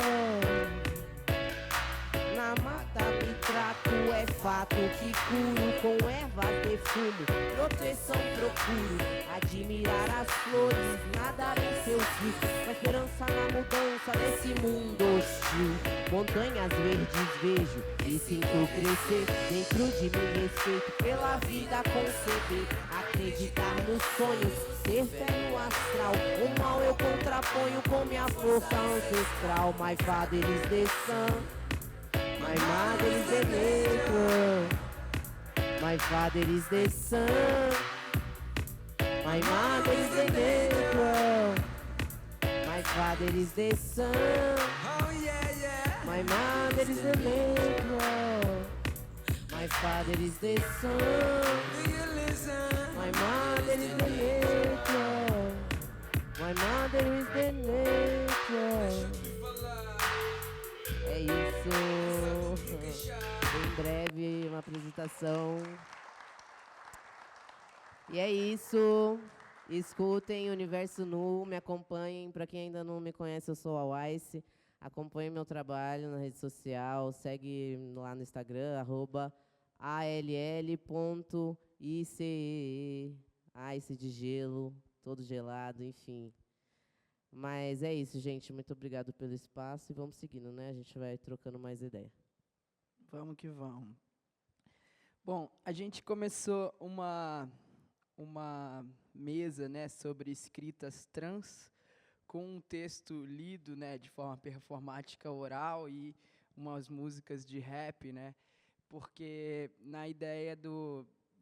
Na mata me trato, é fato que curo com ervas de fumo. Proteção procuro, admirar as flores, nadar em seus rios. Com esperança na mudança desse mundo hostil. Montanhas verdes vejo e sinto crescer. Dentro de mim respeito pela vida conceber. Acreditar nos sonhos, ser fé no astral. O mal eu contraponho com minha força ancestral. My father is the sun. My mother is the negro. My father is the sun. My mother is the negro. My father is the sun. My mother is the negro. My father is the sun. My mother is the negro. My mother is the negro. É isso. Em breve, uma apresentação. E é isso. Escutem Universo Nu, me acompanhem. Para quem ainda não me conhece, eu sou a Wise. Acompanhe meu trabalho na rede social. Segue lá no Instagram, @all.ice. Ice de gelo, todo gelado, enfim. Mas é isso, gente. Muito obrigado pelo espaço e vamos seguindo, né? A gente vai trocando mais ideia. Vamos que vamos. Bom, a gente começou uma mesa, né, sobre escritas trans, com um texto lido, né, de forma performática oral e umas músicas de rap, né, porque na ideia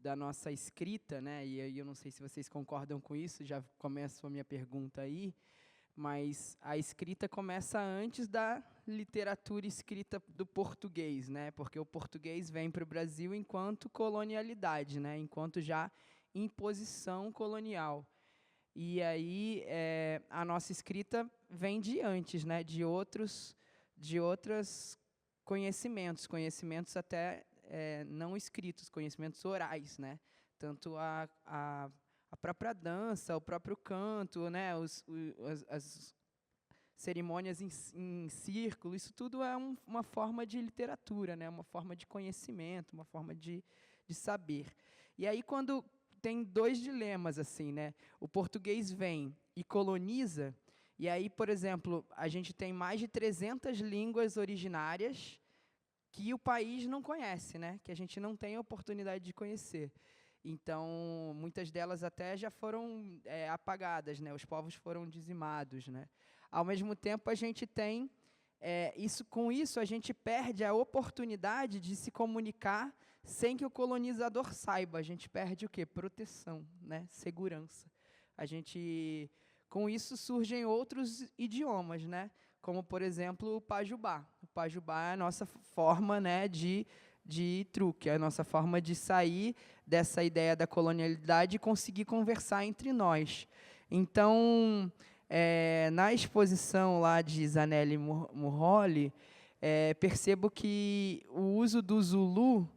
da nossa escrita, né, e aí eu não sei se vocês concordam com isso, já começo a minha pergunta aí, mas a escrita começa antes da literatura escrita do português, né? Porque o português vem para o Brasil enquanto colonialidade, né? Enquanto já imposição colonial. E aí a nossa escrita vem de antes, né? De outros conhecimentos até não escritos, conhecimentos orais, né? Tanto a própria dança, o próprio canto, né? As cerimônias em círculo, isso tudo é uma forma de literatura, né? Uma forma de conhecimento, uma forma de saber. E aí, quando tem dois dilemas, assim, né? O português vem e coloniza, e aí, por exemplo, a gente tem mais de 300 línguas originárias que o país não conhece, né? Que a gente não tem a oportunidade de conhecer. Então, muitas delas até já foram apagadas, né? Os povos foram dizimados, né? Ao mesmo tempo, a gente tem com isso a gente perde a oportunidade de se comunicar sem que o colonizador saiba. A gente perde o quê? Proteção, né? Segurança. Com isso surgem outros idiomas, né? Como, por exemplo, o pajubá. O pajubá é a nossa forma, né, de truque, é a nossa forma de sair dessa ideia da colonialidade e conseguir conversar entre nós. Então, na exposição lá de Zanelli Murroli, percebo que o uso do Zulu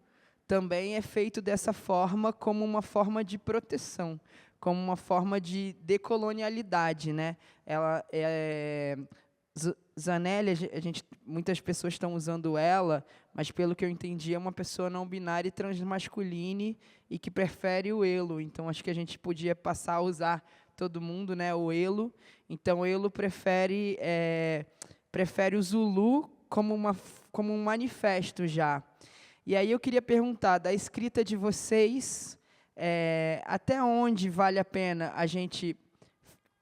também é feito dessa forma, como uma forma de proteção, como uma forma de decolonialidade, né? Zanelli, muitas pessoas estão usando ela, mas pelo que eu entendi é uma pessoa não binária e transmasculine e que prefere o elo. Então acho que a gente podia passar a usar todo mundo, né, o elo. Então o elo prefere o Zulu como um manifesto já. E aí eu queria perguntar, da escrita de vocês, até onde vale a pena a gente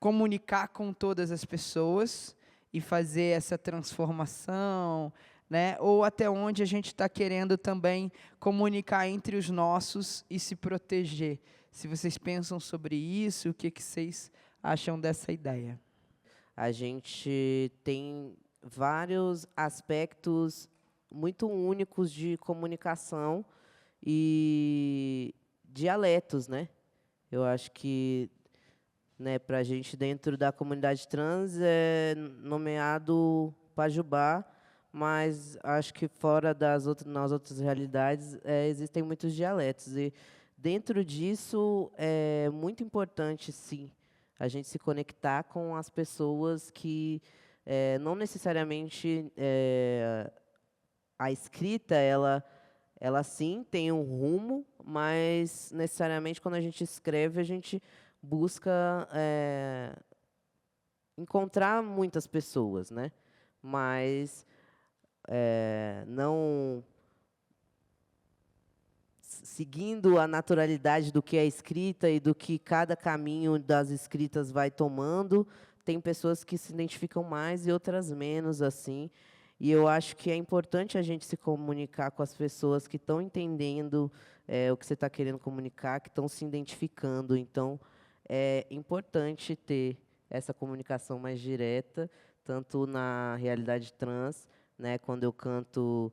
comunicar com todas as pessoas e fazer essa transformação, né? Ou até onde a gente está querendo também comunicar entre os nossos e se proteger. Se vocês pensam sobre isso, o que vocês acham dessa ideia? A gente tem vários aspectos muito únicos de comunicação e dialetos, né? Eu acho que, né, para a gente, dentro da comunidade trans, é nomeado pajubá, mas acho que fora nas outras realidades existem muitos dialetos. E dentro disso é muito importante, sim, a gente se conectar com as pessoas que não necessariamente a escrita ela sim tem um rumo, mas necessariamente quando a gente escreve a gente busca encontrar muitas pessoas, né? Mas não seguindo a naturalidade do que é escrita e do que cada caminho das escritas vai tomando, tem pessoas que se identificam mais e outras menos, assim. E eu acho que é importante a gente se comunicar com as pessoas que estão entendendo o que você está querendo comunicar, que estão se identificando. Então, é importante ter essa comunicação mais direta, tanto na realidade trans, né, quando eu canto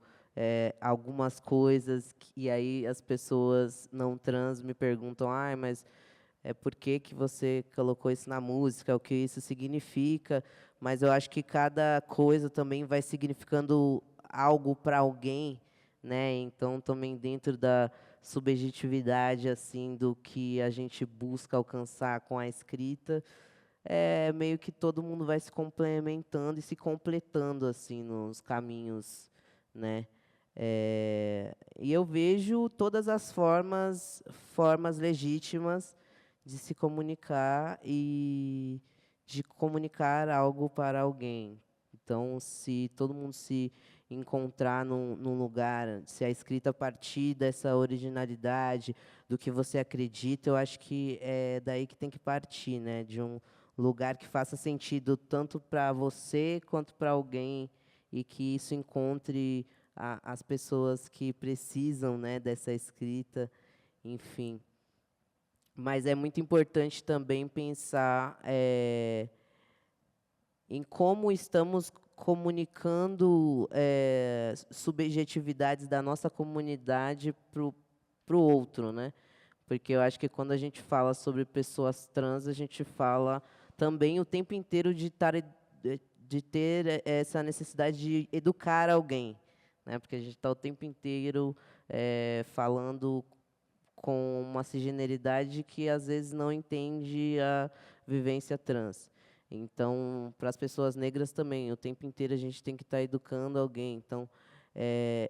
algumas coisas, e aí as pessoas não trans me perguntam, mas por que você colocou isso na música, o que isso significa, mas eu acho que cada coisa também vai significando algo para alguém, né? Então, também dentro da subjetividade assim, do que a gente busca alcançar com a escrita, meio que todo mundo vai se complementando e se completando assim nos caminhos, né? E eu vejo todas as formas legítimas de se comunicar e de comunicar algo para alguém. Então, se todo mundo se encontrar num lugar, se a escrita partir dessa originalidade, do que você acredita, eu acho que é daí que tem que partir, né? De um lugar que faça sentido tanto para você quanto para alguém, e que isso encontre as pessoas que precisam, né, dessa escrita, enfim. Mas é muito importante também pensar em como estamos comunicando subjetividades da nossa comunidade para o outro, né? Porque eu acho que quando a gente fala sobre pessoas trans, a gente fala também o tempo inteiro de ter essa necessidade de educar alguém, né? Porque a gente está o tempo inteiro falando com uma cisgeneridade que às vezes não entende a vivência trans. Então, para as pessoas negras também, o tempo inteiro a gente tem que estar educando alguém. Então,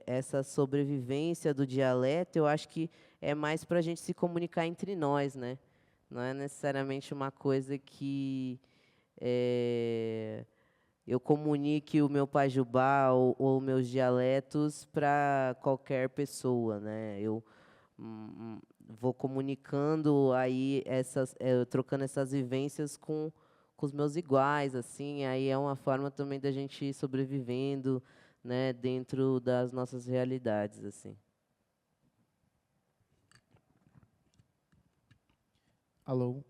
essa sobrevivência do dialeto, eu acho que é mais para a gente se comunicar entre nós, né? Não é necessariamente uma coisa que eu comunique o meu pajubá ou meus dialetos para qualquer pessoa, né? Eu vou comunicando aí trocando essas vivências com os meus iguais, assim, aí é uma forma também da gente ir sobrevivendo, né, dentro das nossas realidades, assim. Alô?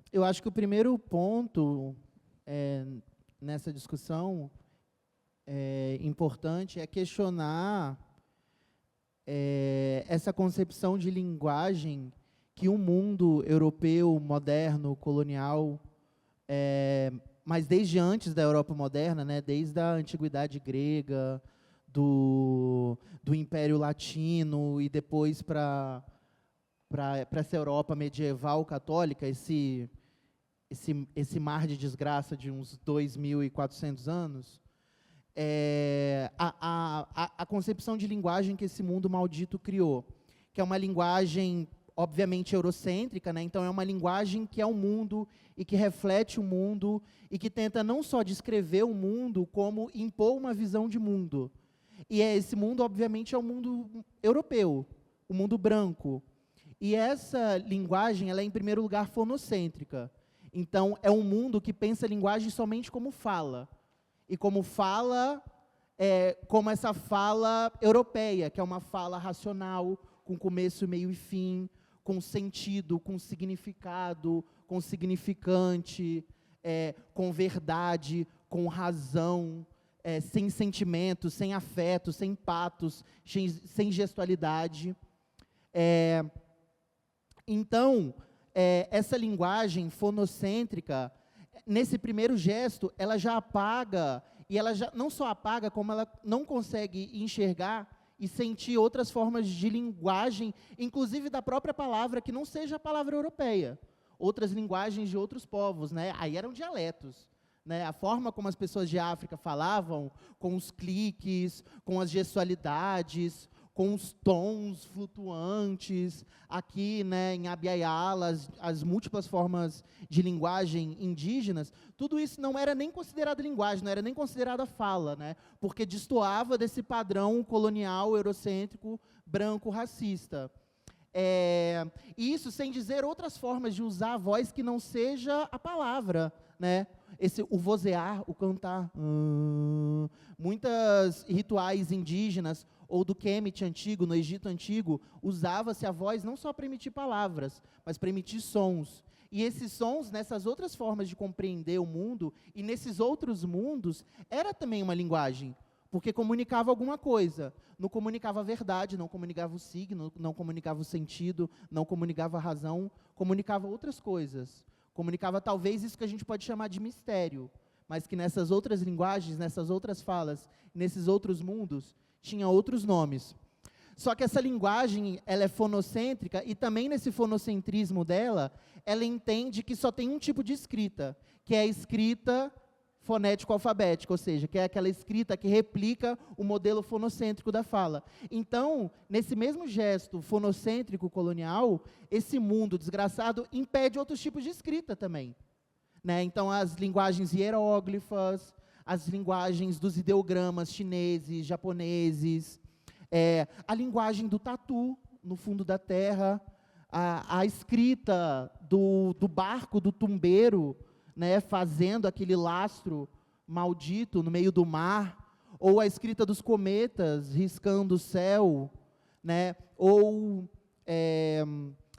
Eu acho que o primeiro ponto nessa discussão importante é questionar essa concepção de linguagem que o mundo europeu, moderno, colonial, mas desde antes da Europa moderna, né, desde a antiguidade grega, do Império Latino e depois para essa Europa medieval católica, esse mar de desgraça de uns 2.400 anos, a concepção de linguagem que esse mundo maldito criou, que é uma linguagem obviamente eurocêntrica, né? Então é uma linguagem que é o mundo e que reflete o mundo e que tenta não só descrever o mundo, como impor uma visão de mundo. E esse mundo, obviamente, é o mundo europeu, o mundo branco. E essa linguagem, ela é, em primeiro lugar, fonocêntrica. Então, é um mundo que pensa a linguagem somente como fala. E como fala, como essa fala europeia, que é uma fala racional, com começo, meio e fim, com sentido, com significado, com significante, com verdade, com razão, sem sentimento, sem afeto, sem patos, sem gestualidade. Então, essa linguagem fonocêntrica, nesse primeiro gesto, ela já apaga, e ela já não só apaga, como ela não consegue enxergar e sentir outras formas de linguagem, inclusive da própria palavra, que não seja a palavra europeia. Outras linguagens de outros povos, né? Aí eram dialetos. Né? A forma como as pessoas de África falavam, com os cliques, com as gestualidades, com os tons flutuantes, aqui, né, em Abiyala, as múltiplas formas de linguagem indígenas, tudo isso não era nem considerado linguagem, não era nem considerada fala, né, porque destoava desse padrão colonial, eurocêntrico, branco, racista. E isso sem dizer outras formas de usar a voz que não seja a palavra, né? O vozear, o cantar. Muitos rituais indígenas, ou do Kemet antigo, no Egito antigo, usava-se a voz não só para emitir palavras, mas para emitir sons. E esses sons, nessas outras formas de compreender o mundo, e nesses outros mundos, era também uma linguagem, porque comunicava alguma coisa. Não comunicava a verdade, não comunicava o signo, não comunicava o sentido, não comunicava a razão, comunicava outras coisas. Comunicava talvez isso que a gente pode chamar de mistério, mas que nessas outras linguagens, nessas outras falas, nesses outros mundos, tinha outros nomes. Só que essa linguagem, ela é fonocêntrica, e também nesse fonocentrismo dela, ela entende que só tem um tipo de escrita, que é a escrita fonético-alfabética, ou seja, que é aquela escrita que replica o modelo fonocêntrico da fala. Então, nesse mesmo gesto fonocêntrico colonial, esse mundo desgraçado impede outros tipos de escrita também. Né? Então, as linguagens hieróglifas, as linguagens dos ideogramas chineses, japoneses, a linguagem do tatu no fundo da terra, a escrita do barco, do tumbeiro, né, fazendo aquele lastro maldito no meio do mar, ou a escrita dos cometas riscando o céu, né, ou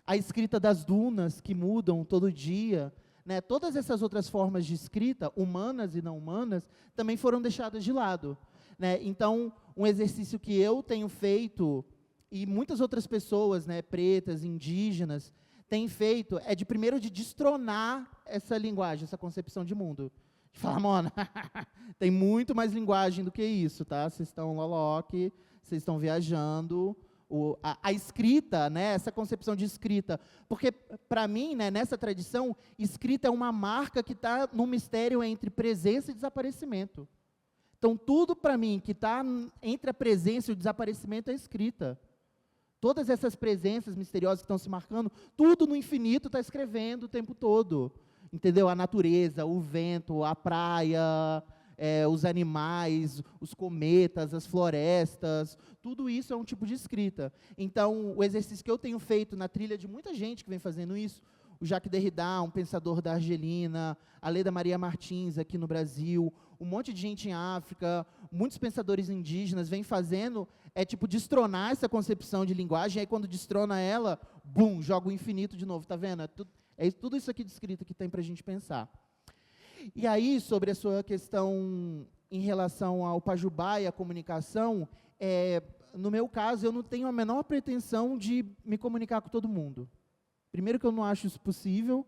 a escrita das dunas que mudam todo dia, né, todas essas outras formas de escrita, humanas e não humanas, também foram deixadas de lado, né. Então, um exercício que eu tenho feito, e muitas outras pessoas, né, pretas, indígenas, têm feito, primeiro de destronar essa linguagem, essa concepção de mundo. De falar, mano, tem muito mais linguagem do que isso, tá? Vocês estão loloque, vocês estão viajando. A escrita, né, essa concepção de escrita, porque, para mim, né, nessa tradição, escrita é uma marca que está no mistério entre presença e desaparecimento. Então, tudo, para mim, que está entre a presença e o desaparecimento é escrita. Todas essas presenças misteriosas que estão se marcando, tudo no infinito está escrevendo o tempo todo. Entendeu? A natureza, o vento, a praia, os animais, os cometas, as florestas, tudo isso é um tipo de escrita. Então, o exercício que eu tenho feito na trilha de muita gente que vem fazendo isso, o Jacques Derrida, um pensador da Argelina, a Leda Maria Martins aqui no Brasil, um monte de gente em África, muitos pensadores indígenas vêm fazendo, tipo, destronar essa concepção de linguagem, aí quando destrona ela, bum, joga o infinito de novo, tá vendo? É tudo isso aqui de escrita que tem para a gente pensar. E aí, sobre a sua questão em relação ao Pajubá e à comunicação, no meu caso, eu não tenho a menor pretensão de me comunicar com todo mundo. Primeiro que eu não acho isso possível.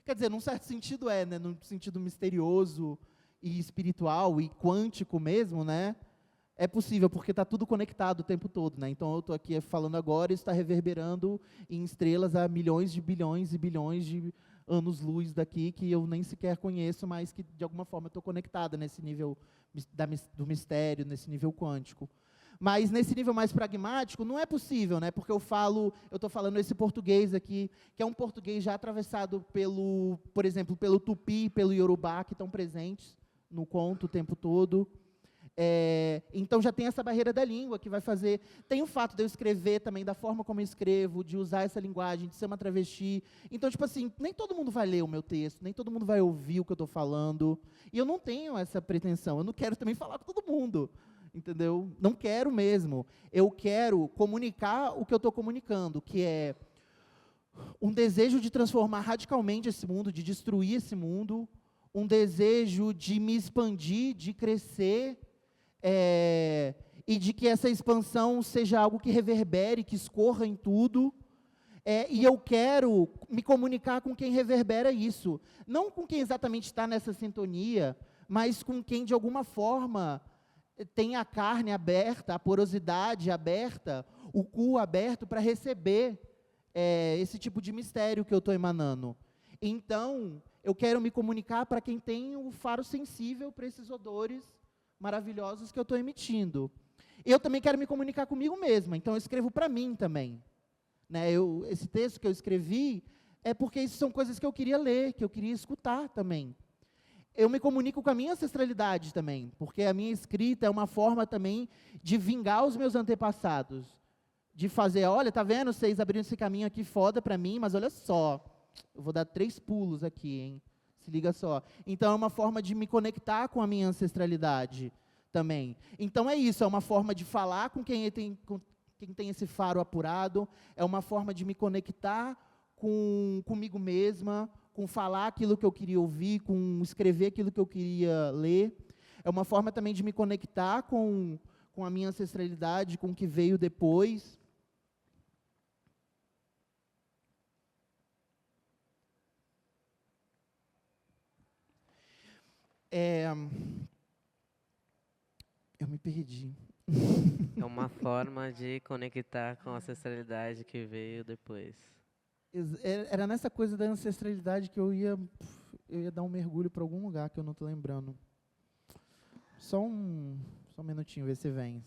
Quer dizer, num certo sentido né, num sentido misterioso e espiritual e quântico mesmo, né? É possível, porque está tudo conectado o tempo todo, né? Então, eu estou aqui falando agora e está reverberando em estrelas a milhões de bilhões e bilhões de anos-luz daqui, que eu nem sequer conheço, mas que, de alguma forma, estou conectada nesse nível do mistério, nesse nível quântico. Mas, nesse nível mais pragmático, não é possível, né? Porque eu estou falando esse português aqui, que é um português já atravessado por exemplo, pelo tupi, pelo iorubá, que estão presentes no conto o tempo todo. Então, já tem essa barreira da língua, que vai fazer... Tem o fato de eu escrever também, da forma como eu escrevo, de usar essa linguagem, de ser uma travesti. Então, tipo assim, nem todo mundo vai ler o meu texto, nem todo mundo vai ouvir o que eu estou falando. E eu não tenho essa pretensão, eu não quero também falar com todo mundo. Entendeu? Não quero mesmo. Eu quero comunicar o que eu estou comunicando, que é um desejo de transformar radicalmente esse mundo, de destruir esse mundo, um desejo de me expandir, de crescer, e de que essa expansão seja algo que reverbere, que escorra em tudo. E eu quero me comunicar com quem reverbera isso. Não com quem exatamente está nessa sintonia, mas com quem, de alguma forma, tem a carne aberta, a porosidade aberta, o cu aberto para receber esse tipo de mistério que eu estou emanando. Então, eu quero me comunicar para quem tem o faro sensível para esses odores maravilhosos que eu estou emitindo. Eu também quero me comunicar comigo mesma, então eu escrevo para mim também. Né? Esse texto que eu escrevi é porque isso são coisas que eu queria ler, que eu queria escutar também. Eu me comunico com a minha ancestralidade também, porque a minha escrita é uma forma também de vingar os meus antepassados. De fazer, olha, tá vendo, vocês abriram esse caminho aqui foda para mim, mas olha só, eu vou dar 3 pulos aqui, hein? Se liga só. Então, é uma forma de me conectar com a minha ancestralidade também. Então, é isso, é uma forma de falar com quem tem esse faro apurado, é uma forma de me conectar comigo mesma, com falar aquilo que eu queria ouvir, com escrever aquilo que eu queria ler. É uma forma também de me conectar com a minha ancestralidade, com o que veio depois. Eu me perdi. É uma forma de conectar com a ancestralidade que veio depois. Era nessa coisa da ancestralidade que eu ia dar um mergulho para algum lugar que eu não estou lembrando. Só um minutinho, ver se vem,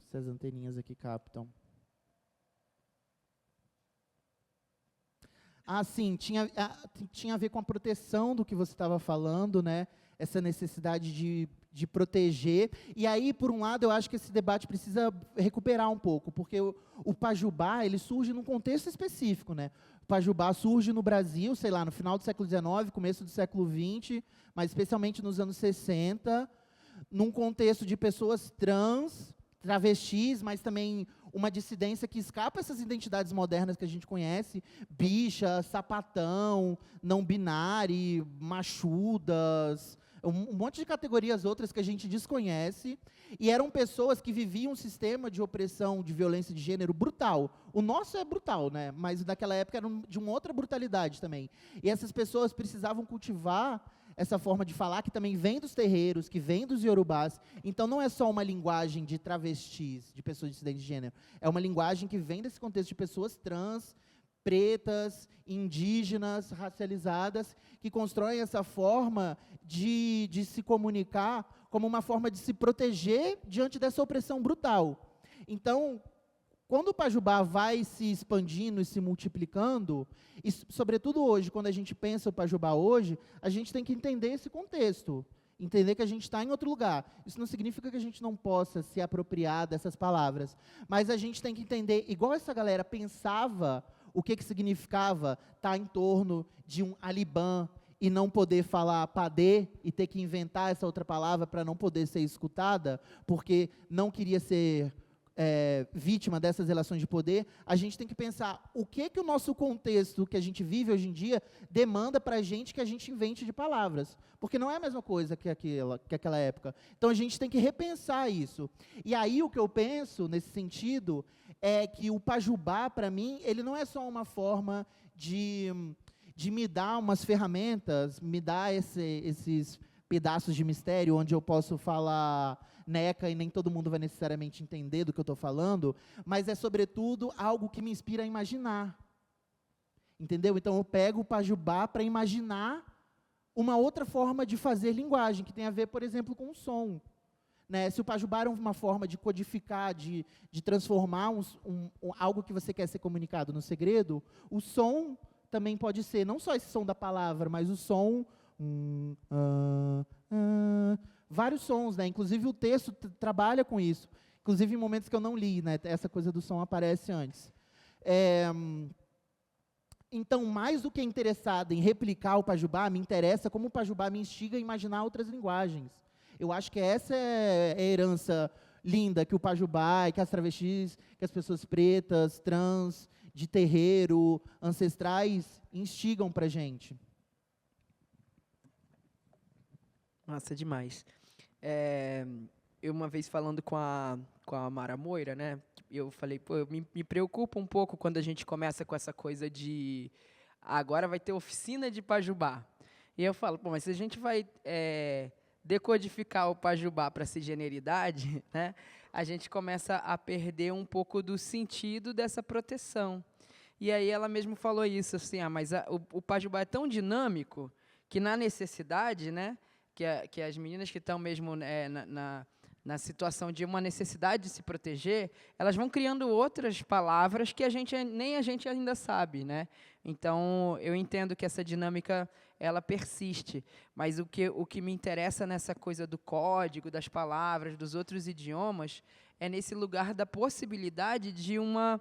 se as anteninhas aqui captam. Sim, tinha a ver com a proteção do que você estava falando, né? Essa necessidade de de proteger. E aí, por um lado, eu acho que esse debate precisa recuperar um pouco, porque o Pajubá, ele surge num contexto específico, né? O Pajubá surge no Brasil, sei lá, no final do século XIX, começo do século XX, mas especialmente nos anos 60, num contexto de pessoas trans, travestis, mas também uma dissidência que escapa essas identidades modernas que a gente conhece, bicha, sapatão, não binário, machudas, um monte de categorias outras que a gente desconhece, e eram pessoas que viviam um sistema de opressão, de violência de gênero brutal. O nosso é brutal, né? Mas daquela época era de uma outra brutalidade também. E essas pessoas precisavam cultivar essa forma de falar que também vem dos terreiros, que vem dos iorubás. Então não é só uma linguagem de travestis, de pessoas dissidentes de gênero. É uma linguagem que vem desse contexto de pessoas trans, pretas, indígenas, racializadas, que constroem essa forma de se comunicar como uma forma de se proteger diante dessa opressão brutal. Então, quando o Pajubá vai se expandindo e se multiplicando, e sobretudo hoje, quando a gente pensa o Pajubá hoje, a gente tem que entender esse contexto, entender que a gente está em outro lugar. Isso não significa que a gente não possa se apropriar dessas palavras, mas a gente tem que entender, igual essa galera pensava o que significava estar em torno de um Alibã e não poder falar padê e ter que inventar essa outra palavra para não poder ser escutada, porque não queria ser vítima dessas relações de poder. A gente tem que pensar o que o nosso contexto que a gente vive hoje em dia demanda para a gente que a gente invente de palavras, porque não é a mesma coisa que aquela época. Então a gente tem que repensar isso. E aí o que eu penso nesse sentido é que o Pajubá, para mim, ele não é só uma forma de me dar umas ferramentas, me dar esses pedaços de mistério onde eu posso falar neca e nem todo mundo vai necessariamente entender do que eu estou falando, mas é, sobretudo, algo que me inspira a imaginar. Entendeu? Então, eu pego o Pajubá para imaginar uma outra forma de fazer linguagem, que tem a ver, por exemplo, com o som. Né? Se o Pajubá era uma forma de codificar, de transformar algo que você quer ser comunicado no segredo, o som também pode ser, não só esse som da palavra, mas o som... vários sons, né? Inclusive o texto trabalha com isso. Inclusive em momentos que eu não li, né? Essa coisa do som aparece antes. Então, mais do que interessada em replicar o Pajubá, me interessa como o Pajubá me instiga a imaginar outras linguagens. Eu acho que essa é a herança linda que o Pajubá, que as travestis, que as pessoas pretas, trans, de terreiro, ancestrais, instigam para a gente. Massa demais. Eu uma vez falando com a Mara Moira, né? Eu falei, pô, me preocupa um pouco quando a gente começa com essa coisa de agora vai ter oficina de Pajubá. E eu falo, pô, mas se a gente vai decodificar o Pajubá para cisgeneridade, né? A gente começa a perder um pouco do sentido dessa proteção. E aí ela mesmo falou isso, assim, mas o Pajubá é tão dinâmico que na necessidade, né? Que as meninas que estão mesmo na situação de uma necessidade de se proteger, elas vão criando outras palavras que nem a gente ainda sabe, né? Então, eu entendo que essa dinâmica ela persiste, mas o que me interessa nessa coisa do código, das palavras, dos outros idiomas, é nesse lugar da possibilidade de uma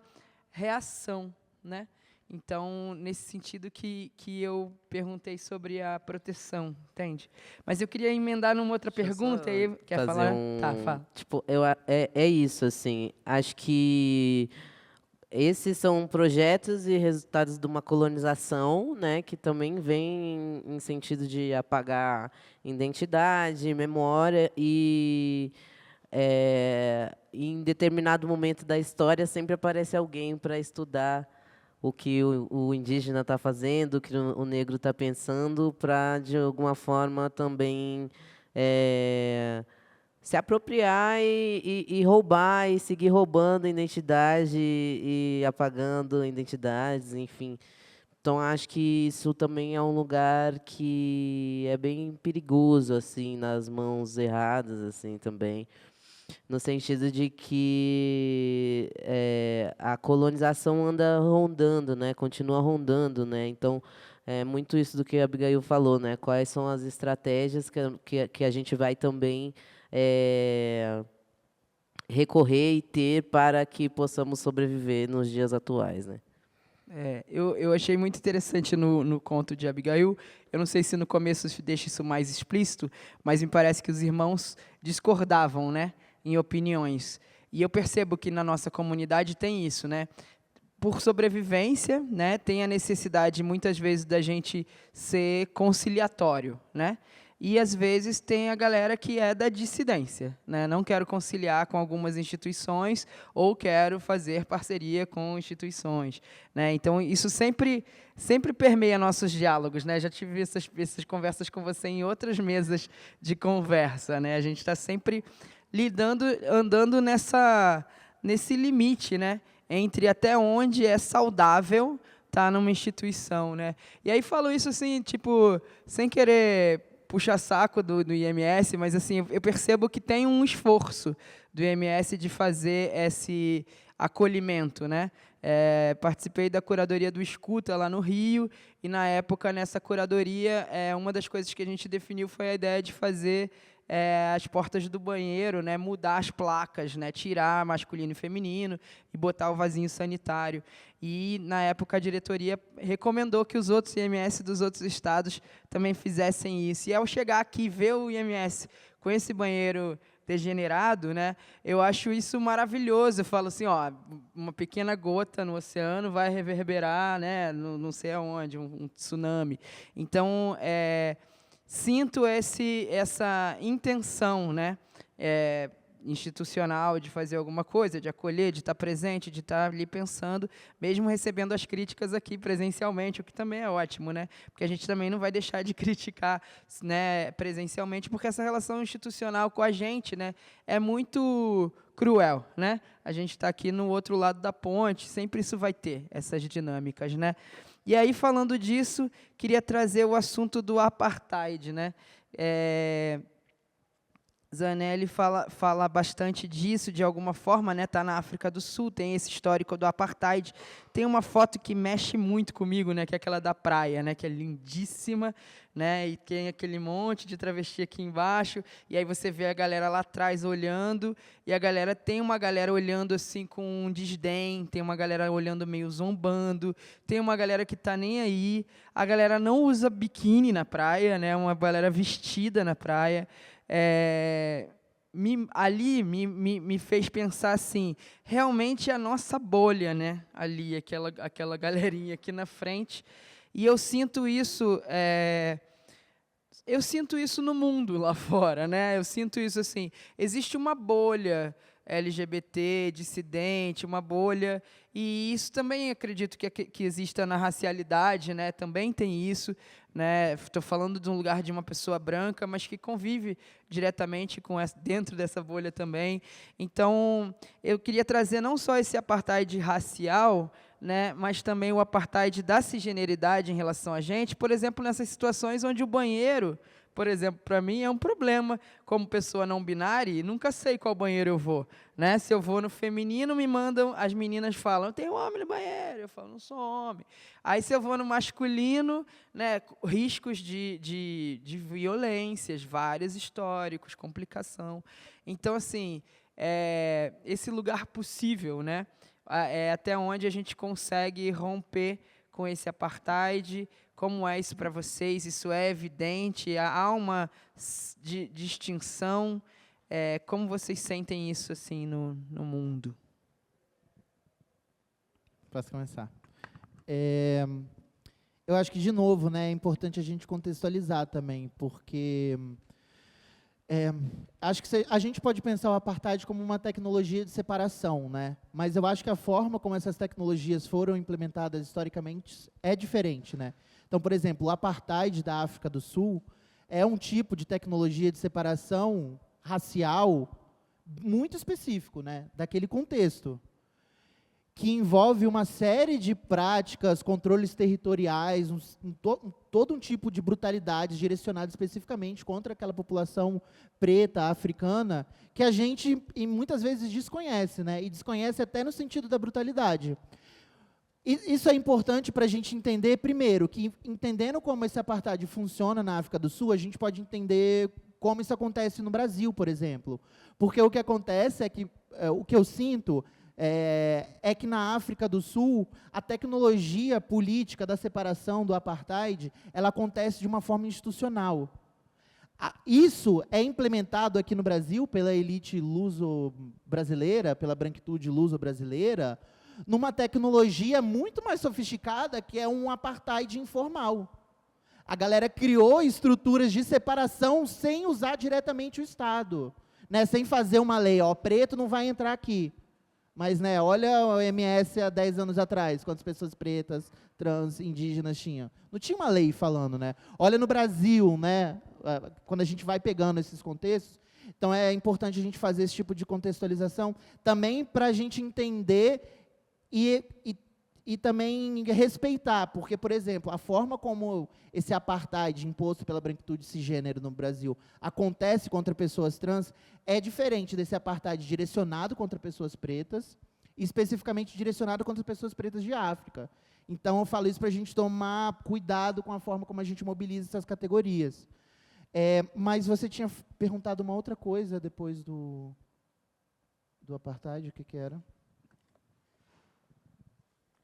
reação, né? Então, nesse sentido que eu perguntei sobre a proteção, entende? Mas eu queria emendar numa outra pergunta. Aí, quer falar? Tá, fala. Tipo, é isso, assim. Acho que esses são projetos e resultados de uma colonização, né, que também vem em sentido de apagar identidade, memória e... em determinado momento da história sempre aparece alguém para estudar o que o indígena está fazendo, o que o negro está pensando, para, de alguma forma, também se apropriar e roubar, e seguir roubando identidade e apagando identidades, enfim. Então, acho que isso também é um lugar que é bem perigoso, assim, nas mãos erradas, assim, também. no sentido de que a colonização anda rondando, né? Continua rondando, né? Então, é muito isso do que a Abigail falou, né? Quais são as estratégias que a gente vai também recorrer e ter para que possamos sobreviver nos dias atuais, né? Eu achei muito interessante no conto de Abigail. Eu não sei se no começo deixa isso mais explícito, mas me parece que os irmãos discordavam, né, em opiniões. E eu percebo que na nossa comunidade tem isso, né? Por sobrevivência, né, tem a necessidade muitas vezes da gente ser conciliatório, né? E às vezes tem a galera que é da dissidência, né? Não quero conciliar com algumas instituições ou quero fazer parceria com instituições, né? Então isso sempre permeia nossos diálogos, né? Já tive essas conversas com você em outras mesas de conversa, né? A gente está sempre andando nesse limite, né? Entre até onde é saudável estar numa instituição, né? E aí falo isso assim, tipo, sem querer puxa saco do IMS, mas assim, eu percebo que tem um esforço do IMS de fazer esse acolhimento, né? Participei da curadoria do Escuta lá no Rio, e na época, nessa curadoria, uma das coisas que a gente definiu foi a ideia de fazer as portas do banheiro, né, mudar as placas, né, tirar masculino e feminino e botar o vasinho sanitário. E, na época, a diretoria recomendou que os outros IMS dos outros estados também fizessem isso. E, ao chegar aqui e ver o IMS com esse banheiro degenerado, né, eu acho isso maravilhoso. Eu falo assim, ó, uma pequena gota no oceano vai reverberar, né, não sei aonde, um tsunami. Então, sinto essa intenção, né, institucional de fazer alguma coisa, de acolher, de estar presente, de estar ali pensando, mesmo recebendo as críticas aqui presencialmente, o que também é ótimo, né? Porque a gente também não vai deixar de criticar, né, presencialmente, porque essa relação institucional com a gente, né, é muito cruel, né? A gente está aqui no outro lado da ponte, sempre isso vai ter, essas dinâmicas, né? E aí, falando disso, queria trazer o assunto do apartheid, né? Zanelli fala bastante disso, de alguma forma, né? Está na África do Sul, tem esse histórico do apartheid. Tem uma foto que mexe muito comigo, né? Que é aquela da praia, né? Que é lindíssima, né? E tem aquele monte de travesti aqui embaixo, e aí você vê a galera lá atrás olhando, e tem uma galera olhando assim com um desdém, tem uma galera olhando meio zombando, tem uma galera que está nem aí, a galera não usa biquíni na praia, né? Uma galera vestida na praia. Me fez pensar assim, realmente a nossa bolha, né? Ali, aquela galerinha aqui na frente, e eu sinto isso no mundo lá fora, né? Eu sinto isso assim, existe uma bolha LGBT, dissidente, uma bolha, e isso também acredito que exista na racialidade, né? Também tem isso, né? Estou falando de um lugar de uma pessoa branca, mas que convive diretamente dentro dessa bolha também. Então, eu queria trazer não só esse apartheid racial, né, mas também o apartheid da cisgeneridade em relação a gente, por exemplo, nessas situações onde o banheiro, por exemplo, para mim é um problema, como pessoa não binária, nunca sei qual banheiro eu vou, né? Se eu vou no feminino, as meninas falam, tem homem no banheiro, eu falo, não sou homem. Aí se eu vou no masculino, né, riscos de violências, vários históricos, complicação. Então, assim, esse lugar possível, né, é até onde a gente consegue romper com esse apartheid. Como é isso para vocês? Isso é evidente? Há uma distinção? Como vocês sentem isso assim no mundo? Posso começar? Eu acho que, de novo, né, é importante a gente contextualizar também, porque acho que a gente pode pensar o apartheid como uma tecnologia de separação, né? Mas eu acho que a forma como essas tecnologias foram implementadas historicamente é diferente, né? Então, por exemplo, o apartheid da África do Sul é um tipo de tecnologia de separação racial muito específico, né, daquele contexto. que envolve uma série de práticas, controles territoriais, todo um tipo de brutalidade direcionada especificamente contra aquela população preta, africana, que a gente e muitas vezes desconhece, né? E desconhece até no sentido da brutalidade. E isso é importante para a gente entender, primeiro, que entendendo como esse apartheid funciona na África do Sul, a gente pode entender como isso acontece no Brasil, por exemplo. Porque o que acontece é que, o que eu sinto é que na África do Sul, a tecnologia política da separação do apartheid, ela acontece de uma forma institucional. Isso é implementado aqui no Brasil pela elite luso-brasileira, pela branquitude luso-brasileira, numa tecnologia muito mais sofisticada, que é um apartheid informal. A galera criou estruturas de separação sem usar diretamente o Estado, né, sem fazer uma lei, ó, preto não vai entrar aqui. Mas, né, olha o MS há 10 anos atrás, quantas pessoas pretas, trans, indígenas tinham. Não tinha uma lei falando, né? Olha no Brasil, né, quando a gente vai pegando esses contextos. Então, é importante a gente fazer esse tipo de contextualização, também para a gente entender e também respeitar, porque, por exemplo, a forma como esse apartheid imposto pela branquitude cisgênero no Brasil acontece contra pessoas trans é diferente desse apartheid direcionado contra pessoas pretas, especificamente direcionado contra pessoas pretas de África. Então, eu falo isso para a gente tomar cuidado com a forma como a gente mobiliza essas categorias. Mas você tinha perguntado uma outra coisa depois do apartheid, o que era?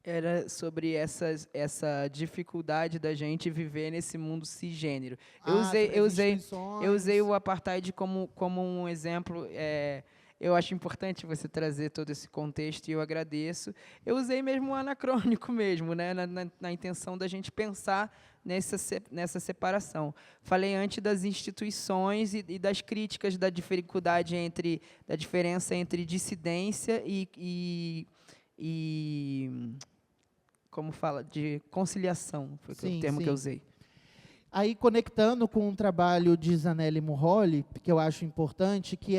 Era sobre essa dificuldade da gente viver nesse mundo cisgênero. Eu usei o apartheid como um exemplo. Eu acho importante você trazer todo esse contexto e eu agradeço. Eu usei mesmo o anacrônico mesmo, né, na intenção da gente pensar nessa separação. Falei antes das instituições e das críticas da dificuldade da diferença entre dissidência e como fala, de conciliação, foi o termo que eu usei. Aí, conectando com o trabalho de Zanelli Murroli, que eu acho importante, que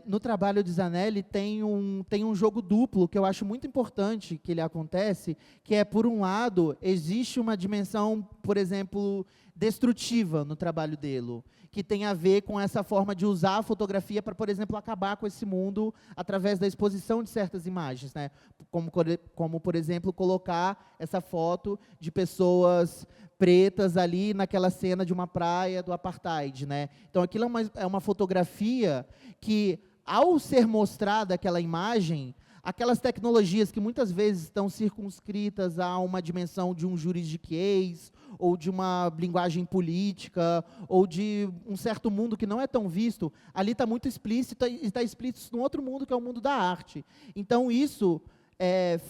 no trabalho de Zanelli tem um jogo duplo, que eu acho muito importante que ele acontece, que é, por um lado, existe uma dimensão, por exemplo, destrutiva no trabalho dele, que tem a ver com essa forma de usar a fotografia para, por exemplo, acabar com esse mundo através da exposição de certas imagens, né? Como, por exemplo, colocar essa foto de pessoas pretas ali naquela cena de uma praia do apartheid, né? Então, aquilo é uma fotografia que, ao ser mostrada aquela imagem, aquelas tecnologias que muitas vezes estão circunscritas a uma dimensão de um juridiquês, ou de uma linguagem política, ou de um certo mundo que não é tão visto, ali está muito explícito, e está explícito num outro mundo, que é o mundo da arte. Então, isso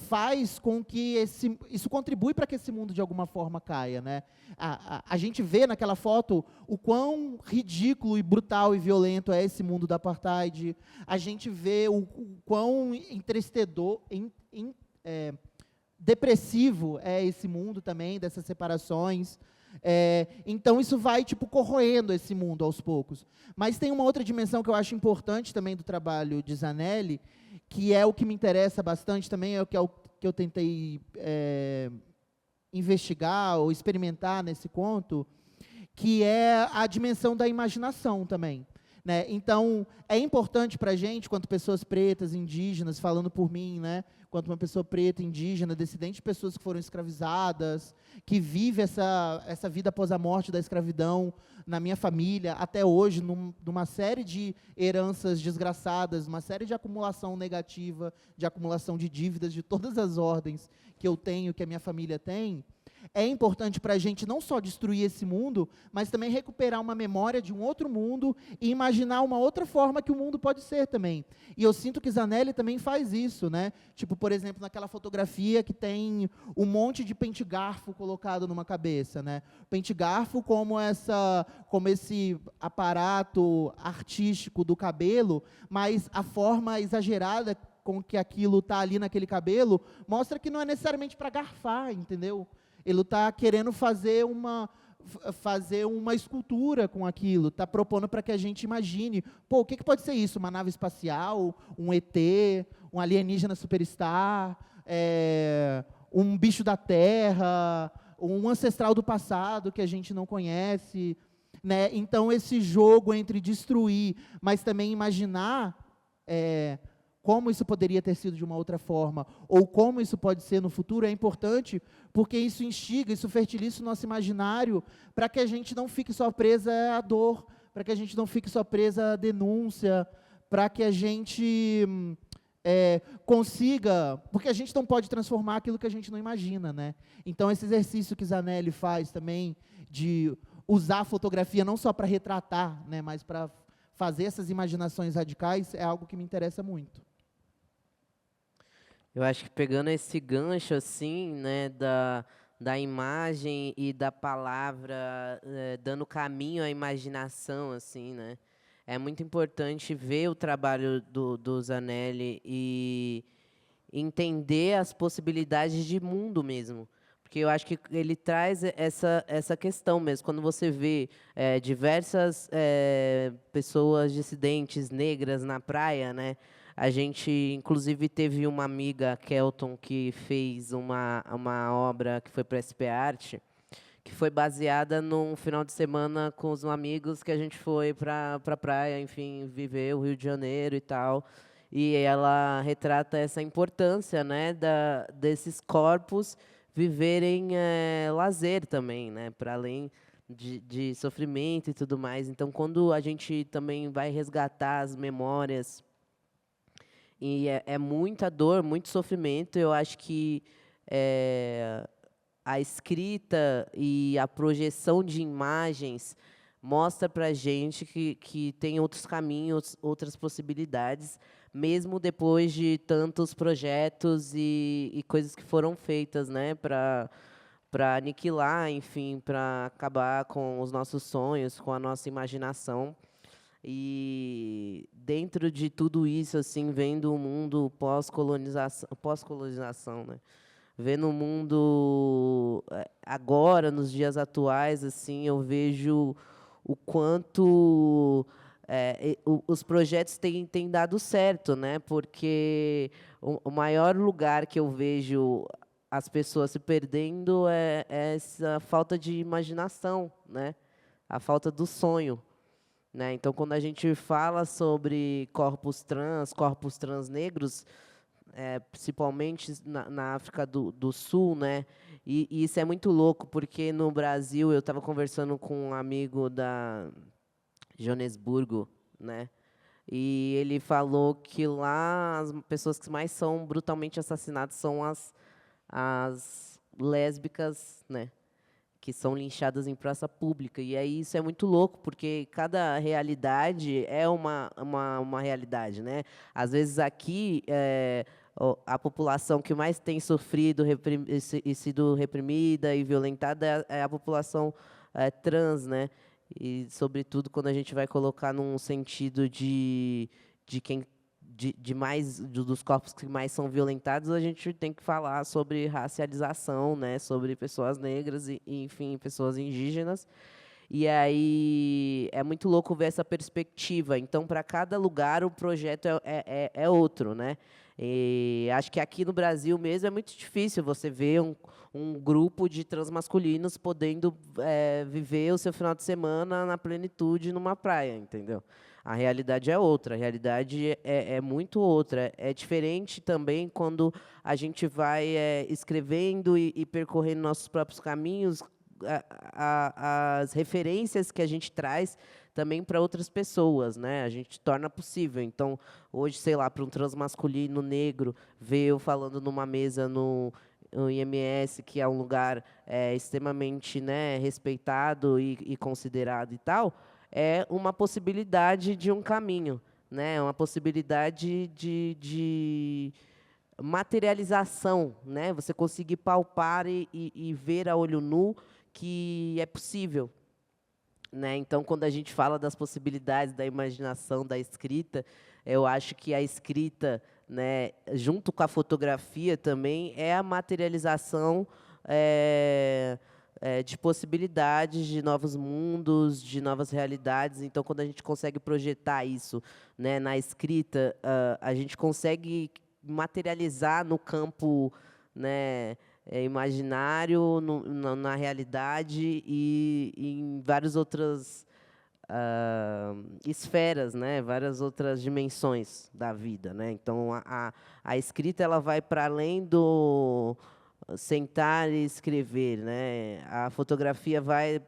faz com que isso contribui para que esse mundo, de alguma forma, caia, né? A gente vê naquela foto o quão ridículo e brutal e violento é esse mundo do apartheid. A gente vê o quão entristecedor, depressivo é esse mundo também, dessas separações. Então, isso vai corroendo esse mundo aos poucos. Mas tem uma outra dimensão que eu acho importante também do trabalho de Zanelli, que é o que me interessa bastante também, é o que eu tentei investigar ou experimentar nesse conto, que é a dimensão da imaginação também, né? Então, é importante para a gente, quanto pessoas pretas, indígenas, falando por mim, né, quanto uma pessoa preta, indígena, descendente de pessoas que foram escravizadas, que vive essa vida após a morte da escravidão na minha família, até hoje, numa série de heranças desgraçadas, uma série de acumulação negativa, de acumulação de dívidas de todas as ordens que eu tenho, que a minha família tem. É importante para a gente não só destruir esse mundo, mas também recuperar uma memória de um outro mundo e imaginar uma outra forma que o mundo pode ser também. E eu sinto que Zanelli também faz isso, né? Tipo, por exemplo, naquela fotografia que tem um monte de pente-garfo colocado numa cabeça, né? Pente-garfo como esse aparato artístico do cabelo, mas a forma exagerada com que aquilo está ali naquele cabelo mostra que não é necessariamente para garfar, entendeu? Ele está querendo fazer uma escultura com aquilo, está propondo para que a gente imagine, pô, o que pode ser isso? Uma nave espacial, um ET, um alienígena superstar, um bicho da Terra, um ancestral do passado que a gente não conhece, né? Então, esse jogo entre destruir, mas também imaginar como isso poderia ter sido de uma outra forma, ou como isso pode ser no futuro, é importante, porque isso instiga, isso fertiliza o nosso imaginário, para que a gente não fique só presa à dor, para que a gente não fique só presa à denúncia, para que a gente consiga, porque a gente não pode transformar aquilo que a gente não imagina, né? Então, esse exercício que Zanelli faz também, de usar a fotografia não só para retratar, né, mas para fazer essas imaginações radicais, é algo que me interessa muito. Eu acho que pegando esse gancho, assim, né, da imagem e da palavra, dando caminho à imaginação, assim, né, é muito importante ver o trabalho do Zanelli e entender as possibilidades de mundo mesmo. Porque eu acho que ele traz essa questão mesmo. Quando você vê diversas pessoas dissidentes negras na praia, né? A gente, inclusive, teve uma amiga, Kelton, que fez uma obra que foi para a SP Arte, que foi baseada num final de semana com os amigos que a gente foi para a praia, enfim, viver o Rio de Janeiro e tal. E ela retrata essa importância, né, desses corpos viverem lazer também, né, para além de sofrimento e tudo mais. Então, quando a gente também vai resgatar as memórias, e é muita dor, muito sofrimento, eu acho que a escrita e a projeção de imagens mostra para a gente que tem outros caminhos, outras possibilidades, mesmo depois de tantos projetos e coisas que foram feitas, né, para aniquilar, enfim, para acabar com os nossos sonhos, com a nossa imaginação. E dentro de tudo isso, assim, vendo o mundo pós-colonização, né, vendo o mundo agora, nos dias atuais, assim, eu vejo o quanto os projetos têm dado certo, né? Porque o maior lugar que eu vejo as pessoas se perdendo é essa falta de imaginação, né? A falta do sonho, né? Então, quando a gente fala sobre corpos trans negros, principalmente na África do Sul, né? E isso é muito louco, porque no Brasil, eu estava conversando com um amigo da Joanesburgo, né? E ele falou que lá as pessoas que mais são brutalmente assassinadas são as lésbicas, né? Que são linchadas em praça pública. E aí isso é muito louco, porque cada realidade é uma realidade, né? Às vezes aqui a população que mais tem sofrido e sido reprimida e violentada é a população trans, né? E, sobretudo, quando a gente vai colocar num sentido de dos corpos que mais são violentados, a gente tem que falar sobre racialização, né, sobre pessoas negras e, enfim, pessoas indígenas. E aí é muito louco ver essa perspectiva. Então, para cada lugar, o projeto é outro, né? E acho que aqui no Brasil mesmo é muito difícil você ver um grupo de transmasculinos podendo viver o seu final de semana na plenitude numa praia, entendeu? A realidade é outra, a realidade é muito outra. É diferente também quando a gente vai escrevendo e percorrendo nossos próprios caminhos, as referências que a gente traz também para outras pessoas, né? A gente torna possível. Então, hoje, sei lá, para um transmasculino negro, ver eu falando numa mesa no IMS, que é um lugar extremamente, né, respeitado e considerado e tal, é uma possibilidade de um caminho, né? Uma possibilidade de materialização, né? Você conseguir palpar e ver a olho nu que é possível, né? Então, quando a gente fala das possibilidades da imaginação, da escrita, eu acho que a escrita, né, junto com a fotografia também, é a materialização de possibilidades, de novos mundos, de novas realidades. Então, quando a gente consegue projetar isso, né, na escrita, a gente consegue materializar no campo, né, imaginário, na realidade e em várias outras esferas, né, várias outras dimensões da vida, né? Então, a escrita ela vai para além do sentar e escrever, né? A fotografia vai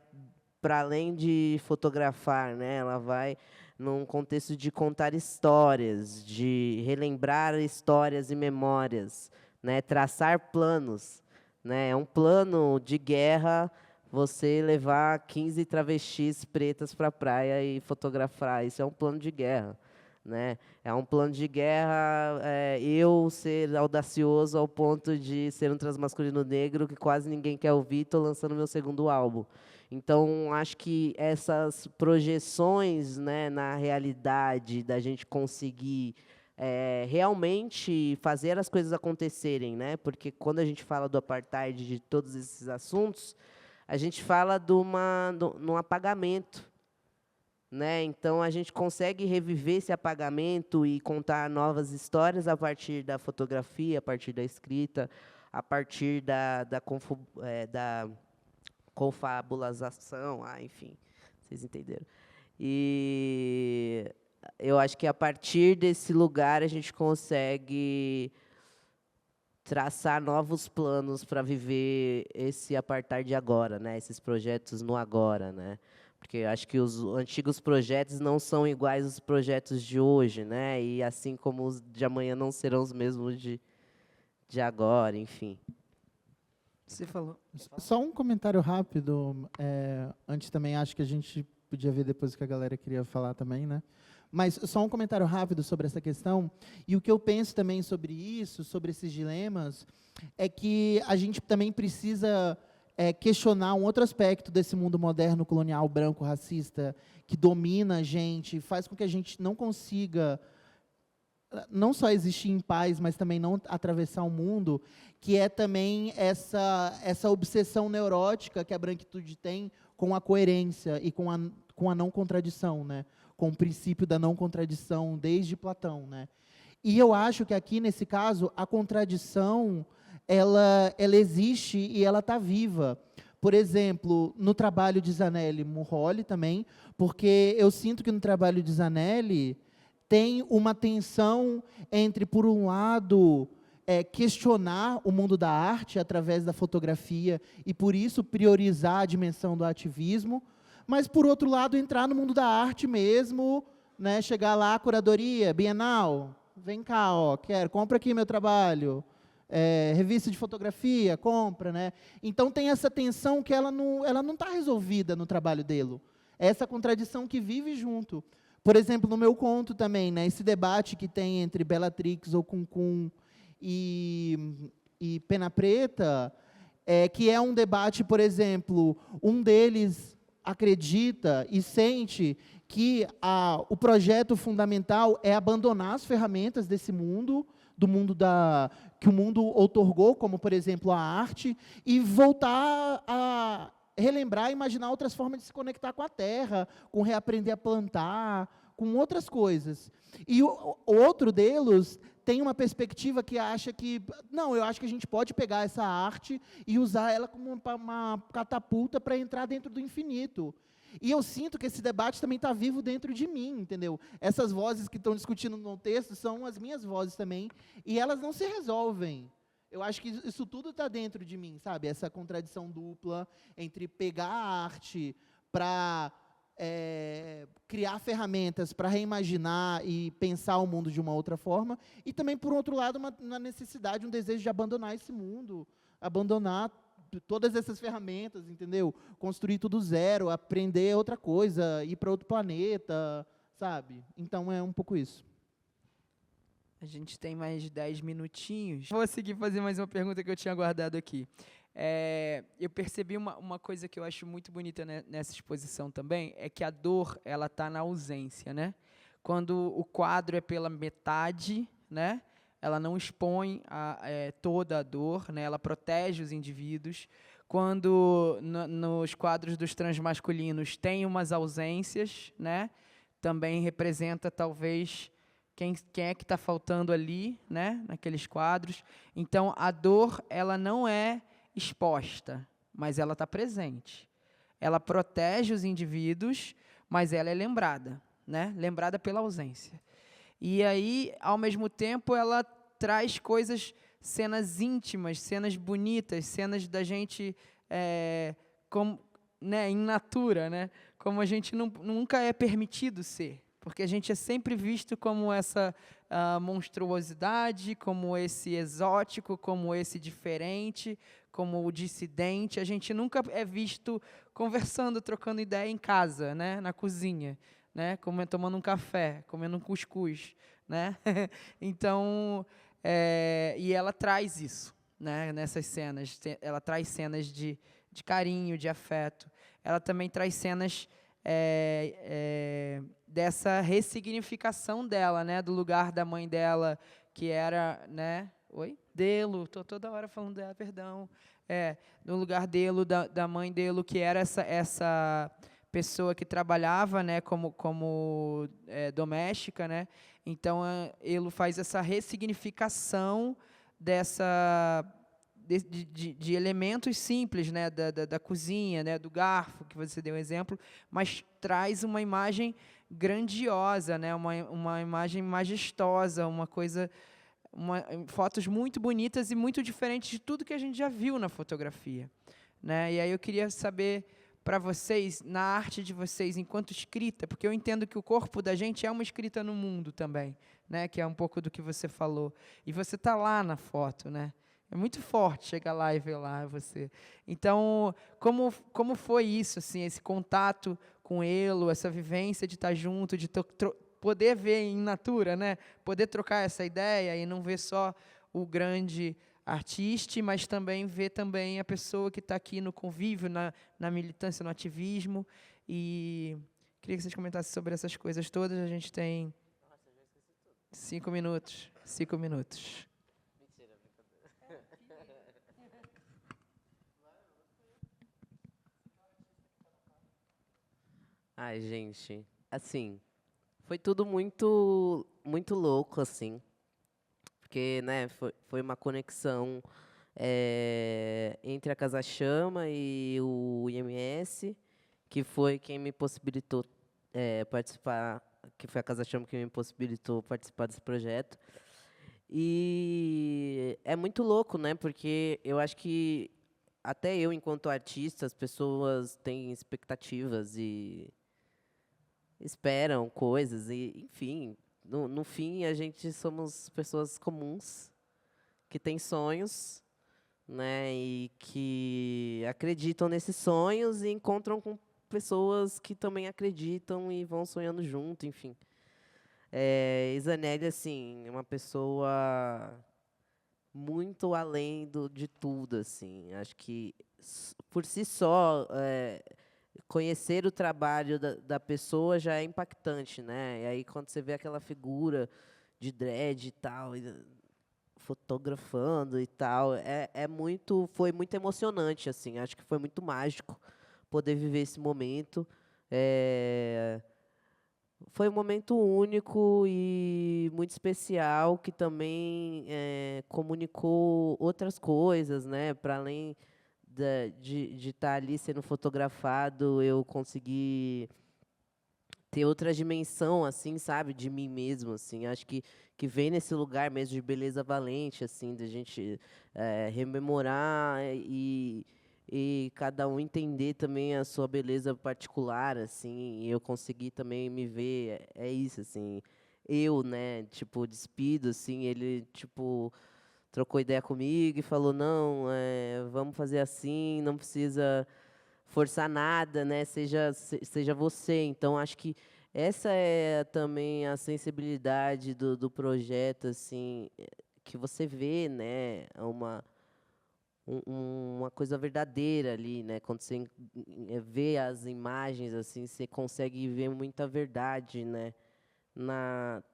para além de fotografar, né? Ela vai num contexto de contar histórias, de relembrar histórias e memórias, né? Traçar planos, né? É um plano de guerra você levar 15 travestis pretas para a praia e fotografar. Isso é um plano de guerra, né? É um plano de guerra, eu ser audacioso ao ponto de ser um transmasculino negro que quase ninguém quer ouvir, estou lançando meu segundo álbum. Então, acho que essas projeções, né, na realidade, da gente conseguir realmente fazer as coisas acontecerem, né? Porque quando a gente fala do apartheid, de todos esses assuntos, a gente fala num apagamento, né? Então, a gente consegue reviver esse apagamento e contar novas histórias a partir da fotografia, a partir da escrita, a partir da confabulação, enfim, vocês entenderam. E eu acho que, a partir desse lugar, a gente consegue traçar novos planos para viver esse apartheid agora, né? Esses projetos no agora, né? Porque eu acho que os antigos projetos não são iguais aos projetos de hoje, né? E assim como os de amanhã não serão os mesmos de agora, enfim. Você falou. Só um comentário rápido. Antes também, acho que a gente podia ver depois o que a galera queria falar também, né? Mas só um comentário rápido sobre essa questão. E o que eu penso também sobre isso, sobre esses dilemas, é que a gente também precisa questionar um outro aspecto desse mundo moderno, colonial, branco, racista, que domina a gente, faz com que a gente não consiga não só existir em paz, mas também não atravessar o mundo, que é também essa obsessão neurótica que a branquitude tem com a coerência e com a não contradição, né? Com o princípio da não contradição desde Platão, né? E eu acho que aqui, nesse caso, a contradição, ela existe e ela está viva. Por exemplo, no trabalho de Zanelli Murroli também, porque eu sinto que no trabalho de Zanelli tem uma tensão entre, por um lado, questionar o mundo da arte através da fotografia e, por isso, priorizar a dimensão do ativismo, mas, por outro lado, entrar no mundo da arte mesmo, né, chegar lá, curadoria, Bienal, vem cá, compra aqui meu trabalho, revista de fotografia, compra, né? Então, tem essa tensão que ela não está resolvida no trabalho dele. É essa contradição que vive junto. Por exemplo, no meu conto também, né, esse debate que tem entre Bellatrix ou Cuncum e Pena Preta, que é um debate, por exemplo, um deles acredita e sente que o projeto fundamental é abandonar as ferramentas desse mundo, do mundo que o mundo outorgou, como, por exemplo, a arte, e voltar a relembrar e imaginar outras formas de se conectar com a terra, com reaprender a plantar, com outras coisas. E o outro deles tem uma perspectiva que acha que, não, eu acho que a gente pode pegar essa arte e usar ela como uma catapulta para entrar dentro do infinito. E eu sinto que esse debate também está vivo dentro de mim, entendeu? Essas vozes que estão discutindo no texto são as minhas vozes também, e elas não se resolvem. Eu acho que isso tudo está dentro de mim, sabe? Essa contradição dupla entre pegar a arte para criar ferramentas para reimaginar e pensar o mundo de uma outra forma, e também, por outro lado, uma necessidade, um desejo de abandonar esse mundo, abandonar todas essas ferramentas, entendeu? Construir tudo zero, aprender outra coisa, ir para outro planeta, sabe? Então, é um pouco isso. A gente tem mais 10 minutinhos. Vou seguir fazer mais uma pergunta que eu tinha guardado aqui. Eu percebi uma coisa que eu acho muito bonita nessa exposição também, é que a dor, ela está na ausência, né? Quando o quadro é pela metade, né? Ela não expõe toda a dor, né? Ela protege os indivíduos. quando nos quadros dos transmasculinos tem umas ausências, né? Também representa, talvez, quem é que está faltando ali, né? Naqueles quadros. Então, a dor, ela não é exposta, mas ela está presente. Ela protege os indivíduos, mas ela é lembrada, né? Lembrada pela ausência. E aí, ao mesmo tempo, ela traz coisas, cenas íntimas, cenas bonitas, cenas da gente in natura, né? Como a gente nunca é permitido ser, porque a gente é sempre visto como essa monstruosidade, como esse exótico, como esse diferente, como o dissidente. A gente nunca é visto conversando, trocando ideia em casa, né? Na cozinha, né? Tomando um café, comendo um cuscuz, né? Então, e ela traz isso, né? Nessas cenas, ela traz cenas de carinho, de afeto. Ela também traz cenas dessa ressignificação dela, né? Do lugar da mãe dela, que era, né? Oi? Delo, estou toda hora falando dela, perdão. No lugar dele, da mãe dele, que era essa pessoa que trabalhava, né, como doméstica, né? Então, ele faz essa ressignificação de elementos simples, né, da cozinha, né, do garfo, que você deu um exemplo, mas traz uma imagem grandiosa, né, uma imagem majestosa, uma coisa, fotos muito bonitas e muito diferentes de tudo que a gente já viu na fotografia, né? E aí eu queria saber para vocês, na arte de vocês, enquanto escrita, porque eu entendo que o corpo da gente é uma escrita no mundo também, né, que é um pouco do que você falou, e você está lá na foto, né? É muito forte chegar lá e ver lá você. Então, como foi isso, assim, esse contato com ele, essa vivência de estar junto, de poder ver em natura, né? Poder trocar essa ideia e não ver só o grande artista, mas também ver também a pessoa que está aqui no convívio, na militância, no ativismo. E queria que vocês comentassem sobre essas coisas todas. A gente tem 5 minutos. 5 minutos. Ai, gente, assim, foi tudo muito, muito louco, assim, porque, né, foi uma conexão entre a Casa Chama e o IMS, que foi quem me possibilitou participar, que foi a Casa Chama que me possibilitou participar desse projeto. E é muito louco, né, porque eu acho que até eu, enquanto artista, as pessoas têm expectativas e esperam coisas, e enfim, no fim a gente somos pessoas comuns que têm sonhos, né, e que acreditam nesses sonhos e encontram com pessoas que também acreditam e vão sonhando junto, enfim. Izanelli, assim, é uma pessoa muito além de tudo, assim. Acho que por si só conhecer o trabalho da pessoa já é impactante, né? E aí quando você vê aquela figura de dread e tal, fotografando e tal, foi muito emocionante, assim. Acho que foi muito mágico poder viver esse momento. Foi um momento único e muito especial, que também comunicou outras coisas, né? Para além de estar ali sendo fotografado, eu consegui ter outra dimensão, assim, sabe, de mim mesmo, assim. Acho que vem nesse lugar mesmo de beleza valente, assim, da gente rememorar e cada um entender também a sua beleza particular, assim. E eu consegui também me ver, isso, assim. Eu, né, tipo, despido, assim, ele, tipo, trocou ideia comigo e falou, não, vamos fazer assim, não precisa forçar nada, né? Seja você. Então, acho que essa é também a sensibilidade do projeto, assim, que você vê, né? Uma coisa verdadeira ali, né? Quando você vê as imagens, assim, você consegue ver muita verdade, né?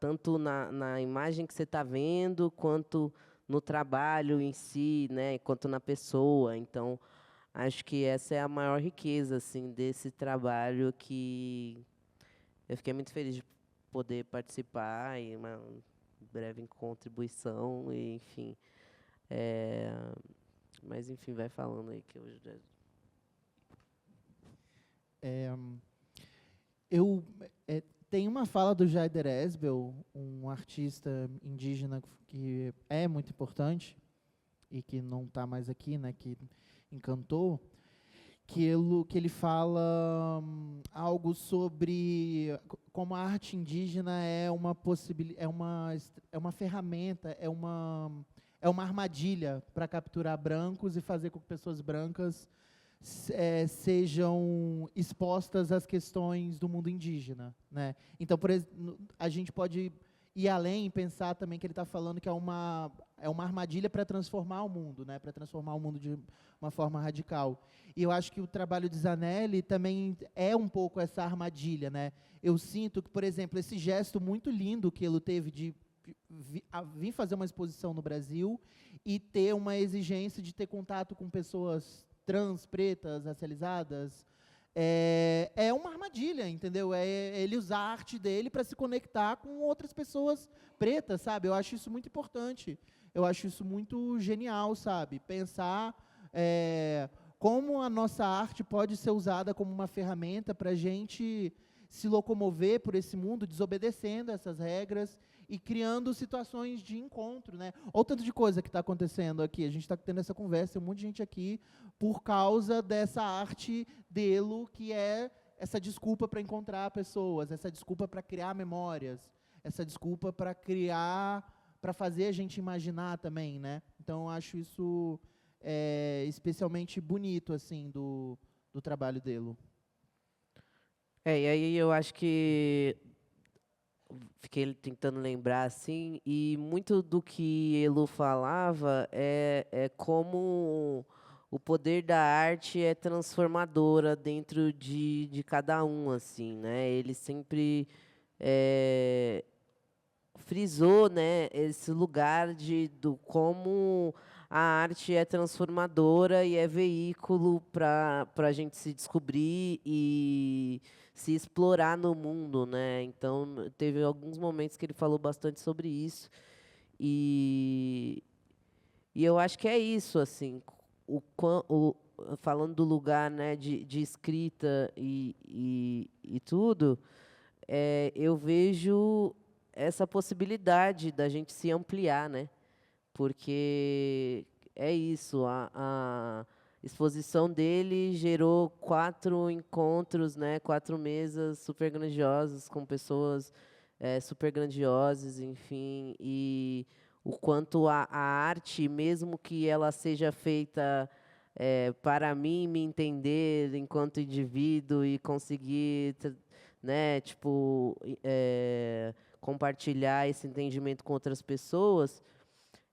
Tanto na imagem que você está vendo, quanto no trabalho em si, né? Quanto na pessoa. Então, acho que essa é a maior riqueza assim desse trabalho, que eu fiquei muito feliz de poder participar e uma breve contribuição, e, enfim. Mas, enfim, vai falando aí que eu já... Tem uma fala do Jaider Esbel, um artista indígena que é muito importante e que não está mais aqui, né, que encantou, que ele fala algo sobre como a arte indígena é uma ferramenta, é uma armadilha para capturar brancos e fazer com que pessoas brancas sejam expostas às questões do mundo indígena, né? Então, a gente pode ir além e pensar também que ele está falando que é uma armadilha para transformar o mundo, né? Para transformar o mundo de uma forma radical. E eu acho que o trabalho de Zanelli também é um pouco essa armadilha, né? Eu sinto que, por exemplo, esse gesto muito lindo que ele teve de vir fazer uma exposição no Brasil e ter uma exigência de ter contato com pessoas trans, pretas, racializadas, é uma armadilha, entendeu? É ele usar a arte dele para se conectar com outras pessoas pretas, sabe? Eu acho isso muito importante. Eu acho isso muito genial, sabe? Pensar como a nossa arte pode ser usada como uma ferramenta para a gente se locomover por esse mundo, desobedecendo essas regras e criando situações de encontro, né? Olha o tanto de coisa que está acontecendo aqui. A gente está tendo essa conversa, um monte de gente aqui, por causa dessa arte dele, que é essa desculpa para encontrar pessoas, essa desculpa para criar memórias, essa desculpa para criar, para fazer a gente imaginar também, né? Então, eu acho isso especialmente bonito, assim, do trabalho dele. E aí eu acho que fiquei tentando lembrar, assim, e muito do que Elu falava é como o poder da arte é transformadora dentro de cada um, assim, né? Ele sempre frisou, né, esse lugar do como a arte é transformadora e é veículo para a gente se descobrir e se explorar no mundo, né? Então, teve alguns momentos que ele falou bastante sobre isso. E eu acho que é isso, assim, falando do lugar, né, de escrita e tudo, eu vejo essa possibilidade da gente se ampliar, né? Porque é isso, a exposição dele gerou 4 encontros, né, 4 mesas super grandiosas, com pessoas super grandiosas, enfim, e o quanto a arte, mesmo que ela seja feita para mim me entender enquanto indivíduo e conseguir, né, tipo, compartilhar esse entendimento com outras pessoas,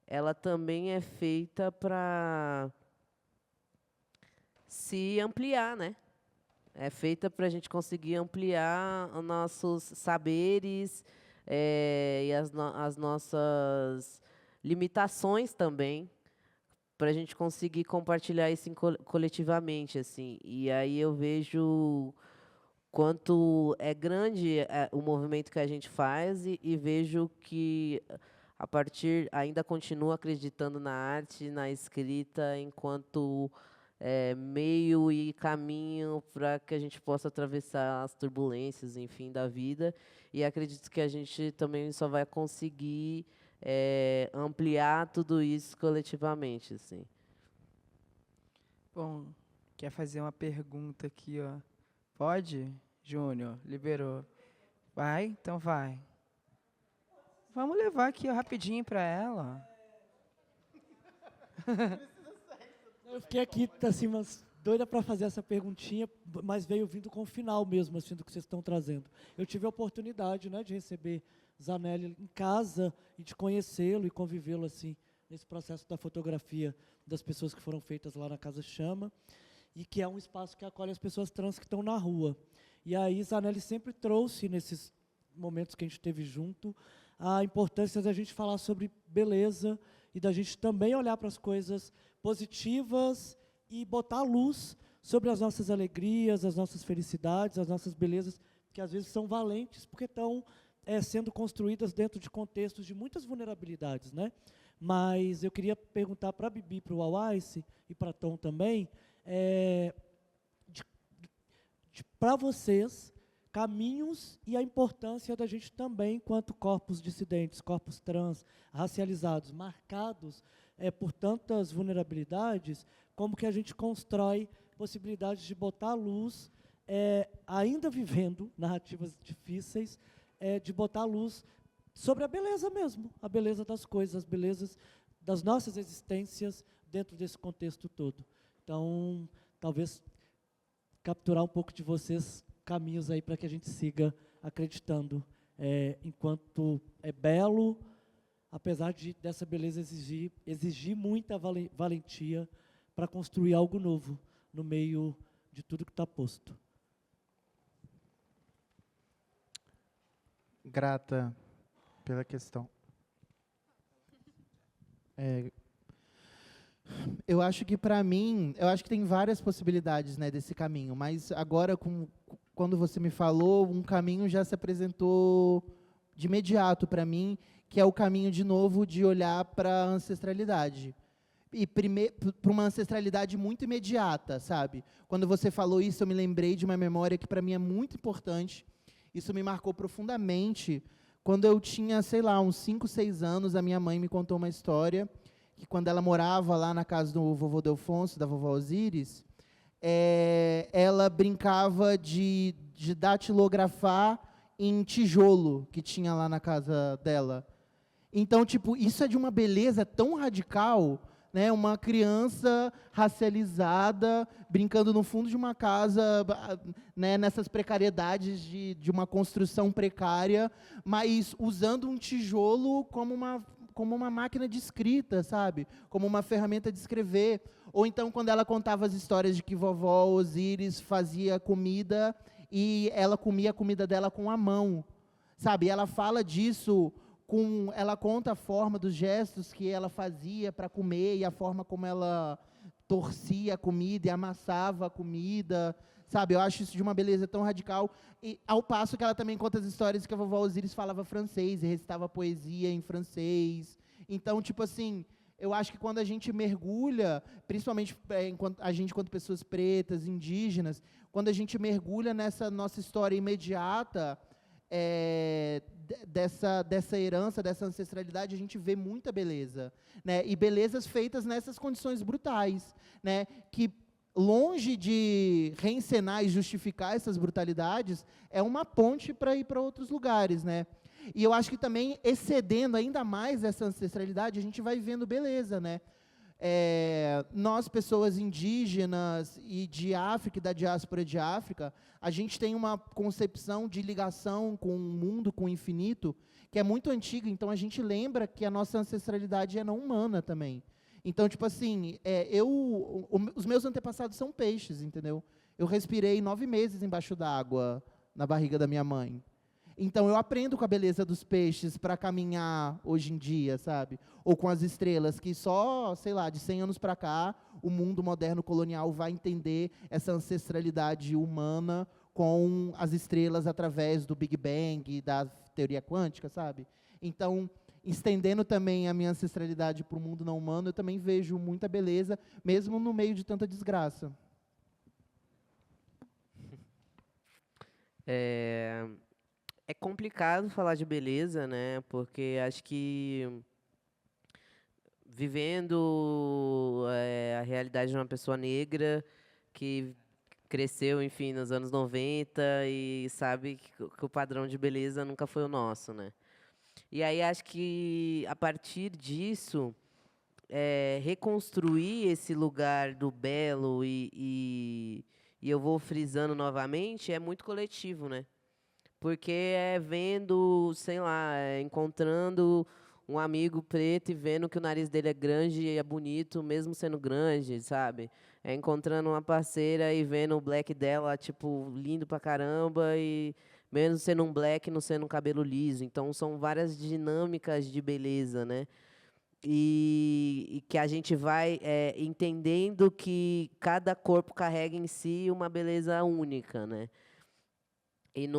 ela também é feita para se ampliar, né? É feita para a gente conseguir ampliar os nossos saberes e as nossas limitações também, para a gente conseguir compartilhar isso coletivamente, assim. E aí eu vejo quanto é grande o movimento que a gente faz e vejo que ainda continuo acreditando na arte, na escrita, enquanto meio e caminho para que a gente possa atravessar as turbulências, enfim, da vida. E acredito que a gente também só vai conseguir ampliar tudo isso coletivamente, assim. Bom, quer fazer uma pergunta aqui, ó? Pode, Júnior? Liberou. Vai? Então vai. Vamos levar aqui ó, rapidinho para ela. Eu fiquei aqui, assim, doida para fazer essa perguntinha, mas veio vindo com o final mesmo, assim, do que vocês estão trazendo. Eu tive a oportunidade, né, de receber Zanelli em casa e de conhecê-lo e convivê-lo, assim, nesse processo da fotografia das pessoas que foram feitas lá na Casa Chama, e que é um espaço que acolhe as pessoas trans que estão na rua. E aí Zanelli sempre trouxe, nesses momentos que a gente teve junto, a importância da gente falar sobre beleza e da gente também olhar para as coisas positivas e botar luz sobre as nossas alegrias, as nossas felicidades, as nossas belezas, que às vezes são valentes, porque estão sendo construídas dentro de contextos de muitas vulnerabilidades, né? Mas eu queria perguntar para a Bibi, para o Awais e para Tom também, para vocês, caminhos e a importância da gente também, enquanto corpos dissidentes, corpos trans, racializados, marcados por tantas vulnerabilidades, como que a gente constrói possibilidades de botar a luz, ainda vivendo narrativas difíceis, de botar a luz sobre a beleza mesmo, a beleza das coisas, as belezas das nossas existências dentro desse contexto todo. Então, talvez capturar um pouco de vocês caminhos aí para que a gente siga acreditando enquanto é belo, apesar dessa beleza exigir muita valentia para construir algo novo no meio de tudo que está posto. Grata pela questão. Eu acho que, para mim, eu acho que tem várias possibilidades, né, desse caminho, mas agora, quando você me falou, um caminho já se apresentou de imediato para mim, que é o caminho, de novo, de olhar para a ancestralidade. E para uma ancestralidade muito imediata, sabe? Quando você falou isso, eu me lembrei de uma memória que, para mim, é muito importante. Isso me marcou profundamente. Quando eu tinha, sei lá, uns 5, 6 anos, a minha mãe me contou uma história que, quando ela morava lá na casa do vovô Delfonso, da vovó Osíris, ela brincava de datilografar em tijolo que tinha lá na casa dela. Então, tipo, isso é de uma beleza tão radical, né? Uma criança racializada, brincando no fundo de uma casa, né, nessas precariedades de uma construção precária, mas usando um tijolo como uma máquina de escrita, sabe? Como uma ferramenta de escrever. Ou então, quando ela contava as histórias de que vovó Osíris fazia comida e ela comia a comida dela com a mão, sabe? Ela fala disso, ela conta a forma dos gestos que ela fazia para comer e a forma como ela torcia a comida e amassava a comida, sabe? Eu acho isso de uma beleza tão radical. E, ao passo que ela também conta as histórias que a vovó Osíris falava francês e recitava poesia em francês. Então, tipo assim, eu acho que quando a gente mergulha, principalmente enquanto pessoas pretas, indígenas, quando a gente mergulha nessa nossa história imediata, dessa herança, dessa ancestralidade, a gente vê muita beleza, né? E belezas feitas nessas condições brutais, né? Que, longe de reencenar e justificar essas brutalidades, é uma ponte para ir para outros lugares, né? E eu acho que também, excedendo ainda mais essa ancestralidade, a gente vai vendo beleza, né? Nós, pessoas indígenas e de África e da diáspora de África, a gente tem uma concepção de ligação com o mundo, com o infinito, que é muito antiga. Então, a gente lembra que a nossa ancestralidade é não humana também. Então, tipo assim, os meus antepassados são peixes, entendeu? Eu respirei 9 meses embaixo d'água, na barriga da minha mãe. Então, eu aprendo com a beleza dos peixes para caminhar hoje em dia, sabe? Ou com as estrelas, que só, sei lá, de 100 anos para cá, o mundo moderno colonial vai entender essa ancestralidade humana com as estrelas através do Big Bang, da teoria quântica, sabe? Então, estendendo também a minha ancestralidade para o mundo não humano, eu também vejo muita beleza, mesmo no meio de tanta desgraça. É complicado falar de beleza, né? Porque acho que, vivendo a realidade de uma pessoa negra que cresceu, enfim, nos anos 90 e sabe que o padrão de beleza nunca foi o nosso, né? E aí acho que, a partir disso, reconstruir esse lugar do belo e eu vou frisando novamente, é muito coletivo, né? Porque vendo, sei lá, encontrando um amigo preto e vendo que o nariz dele é grande e é bonito, mesmo sendo grande, sabe? Encontrando uma parceira e vendo o black dela, tipo, lindo pra caramba, e mesmo sendo um black, não sendo um cabelo liso. Então, são várias dinâmicas de beleza, né? e que a gente vai entendendo que cada corpo carrega em si uma beleza única, né? E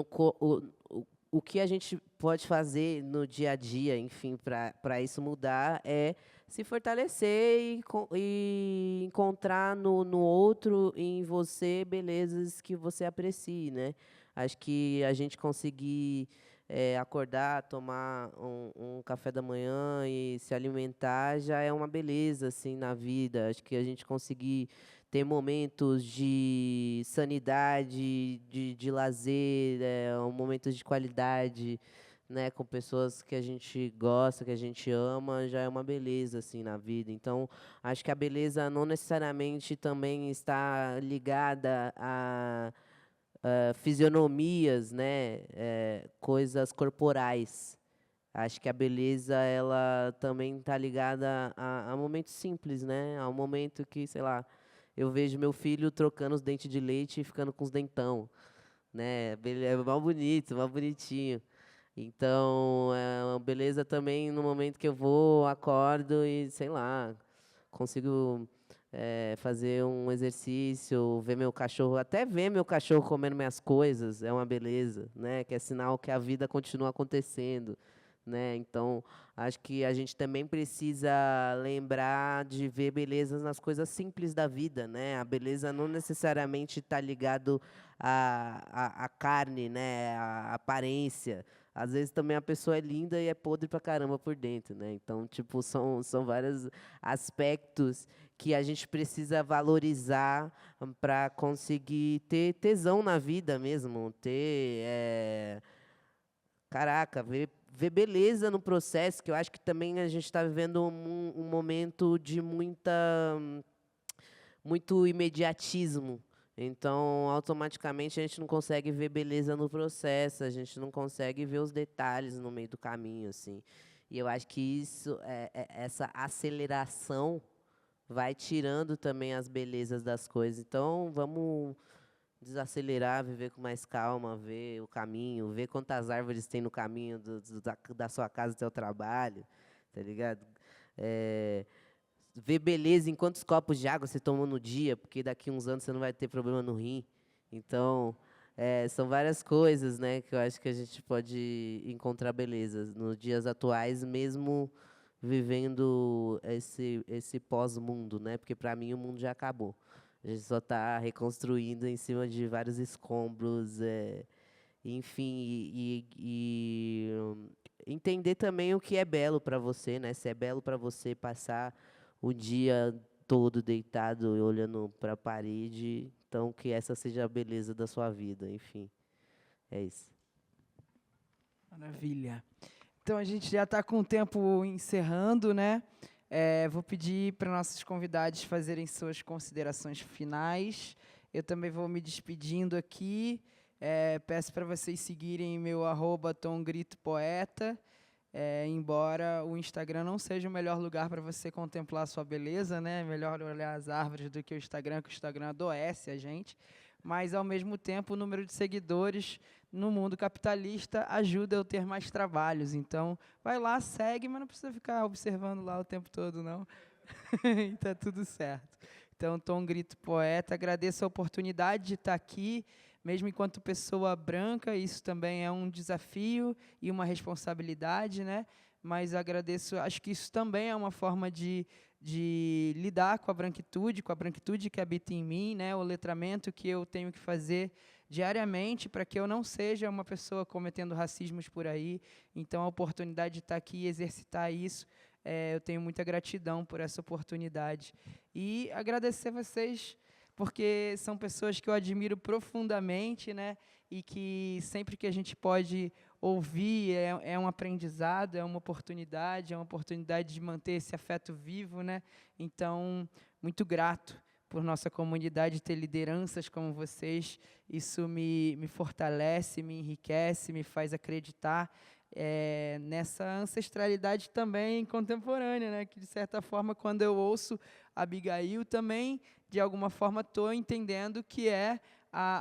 o que a gente pode fazer no dia a dia, enfim, para isso mudar, é se fortalecer e encontrar no outro, em você, belezas que você aprecie, né? Acho que a gente conseguir acordar, tomar um café da manhã e se alimentar já é uma beleza, assim, na vida. Acho que a gente conseguir ter momentos de sanidade, de lazer, momentos de qualidade, né, com pessoas que a gente gosta, que a gente ama, já é uma beleza, assim, na vida. Então, acho que a beleza não necessariamente também está ligada a fisionomias, né, coisas corporais. Acho que a beleza, ela também está ligada a momentos simples, né? A um momento que, sei lá, eu vejo meu filho trocando os dentes de leite e ficando com os dentão, né? É mal bonito, mal bonitinho. Então, é uma beleza também no momento que eu vou, acordo e, sei lá, consigo fazer um exercício, ver meu cachorro, até ver meu cachorro comendo minhas coisas, é uma beleza, né? Que é sinal que a vida continua acontecendo, né? Então, acho que a gente também precisa lembrar de ver belezas nas coisas simples da vida, né? A beleza não necessariamente está ligado à carne, né? À aparência. Às vezes também a pessoa é linda e é podre pra caramba por dentro, né? Então, tipo, são vários aspectos que a gente precisa valorizar para conseguir ter tesão na vida mesmo, ter caraca, ver beleza no processo, que eu acho que também a gente está vivendo um momento de muito imediatismo. Então, automaticamente, a gente não consegue ver beleza no processo, a gente não consegue ver os detalhes no meio do caminho, assim. E eu acho que essa aceleração vai tirando também as belezas das coisas. Então, vamos desacelerar, viver com mais calma, ver o caminho, ver quantas árvores tem no caminho da sua casa até o trabalho, tá ligado? Ver beleza em quantos copos de água você tomou no dia, porque daqui uns anos você não vai ter problema no rim. Então, são várias coisas, né, que eu acho que a gente pode encontrar beleza nos dias atuais, mesmo vivendo esse pós-mundo, né? Porque para mim o mundo já acabou. A gente só está reconstruindo em cima de vários escombros, enfim, entender também o que é belo para você, né? Se é belo para você passar o dia todo deitado e olhando para a parede, então que essa seja a beleza da sua vida, enfim. É isso. Maravilha. Então, a gente já está com o tempo encerrando, né? Vou pedir para nossos convidados fazerem suas considerações finais. Eu também vou me despedindo aqui. Peço para vocês seguirem meu @tomgritopoeta. Embora o Instagram não seja o melhor lugar para você contemplar a sua beleza, né? É melhor olhar as árvores do que o Instagram adoece a gente. Mas, ao mesmo tempo, o número de seguidores no mundo capitalista ajuda eu ter mais trabalhos. Então, vai lá, segue, mas não precisa ficar observando lá o tempo todo, não. Está tudo certo. Então, Tom Grito Poeta, agradeço a oportunidade de estar aqui, mesmo enquanto pessoa branca, isso também é um desafio e uma responsabilidade, né? Mas agradeço, acho que isso também é uma forma de lidar com a branquitude que habita em mim, né? O letramento que eu tenho que fazer diariamente para que eu não seja uma pessoa cometendo racismos por aí. Então, a oportunidade de estar aqui e exercitar isso, eu tenho muita gratidão por essa oportunidade. E agradecer vocês, porque são pessoas que eu admiro profundamente, né? E que sempre que a gente pode ouvir é um aprendizado, é uma oportunidade de manter esse afeto vivo, né? Então, muito grato por nossa comunidade ter lideranças como vocês. Isso me fortalece, me enriquece, me faz acreditar nessa ancestralidade também contemporânea, né? Que, de certa forma, quando eu ouço Abigail, também, de alguma forma, estou entendendo que é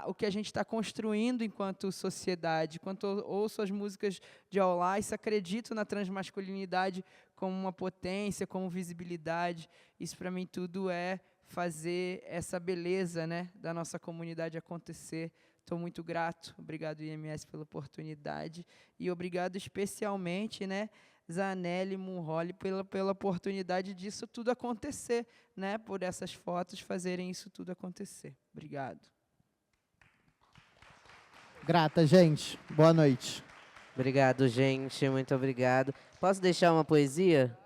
o que a gente está construindo enquanto sociedade. Quando eu ouço as músicas de All Ice, acredito na transmasculinidade como uma potência, como visibilidade. Isso, para mim, tudo é fazer essa beleza, né, da nossa comunidade acontecer. Estou muito grato. Obrigado, IMS, pela oportunidade. E obrigado especialmente, né, Zanelli Munholi, pela oportunidade disso tudo acontecer, né, por essas fotos fazerem isso tudo acontecer. Obrigado. Grata, gente. Boa noite. Obrigado, gente. Muito obrigado. Posso deixar uma poesia?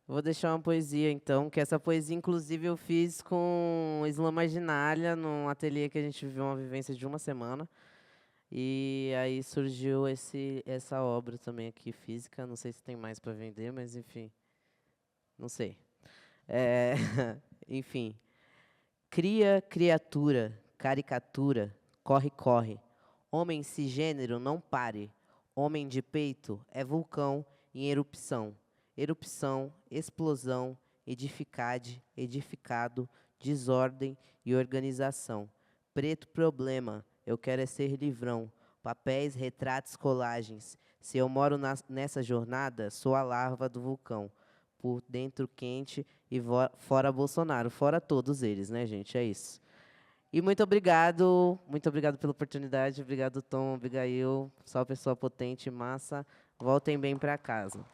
Vou deixar uma poesia, então, que essa poesia, inclusive, eu fiz com Isla Marginalia, num ateliê que a gente viveu uma vivência de uma semana. E aí surgiu essa obra também aqui, física. Não sei se tem mais para vender, mas, enfim, não sei. Enfim. Cria, criatura, caricatura, corre, corre. Homem cisgênero, não pare. Homem de peito é vulcão em erupção. Erupção, explosão, edificade, edificado, desordem e organização. Preto problema, eu quero é ser livrão. Papéis, retratos, colagens. Se eu moro nessa jornada, sou a larva do vulcão. Por dentro quente e fora Bolsonaro. Fora todos eles, né, gente? É isso. E muito obrigado pela oportunidade. Obrigado, Tom, Abigail. Só pessoa potente, massa. Voltem bem para casa.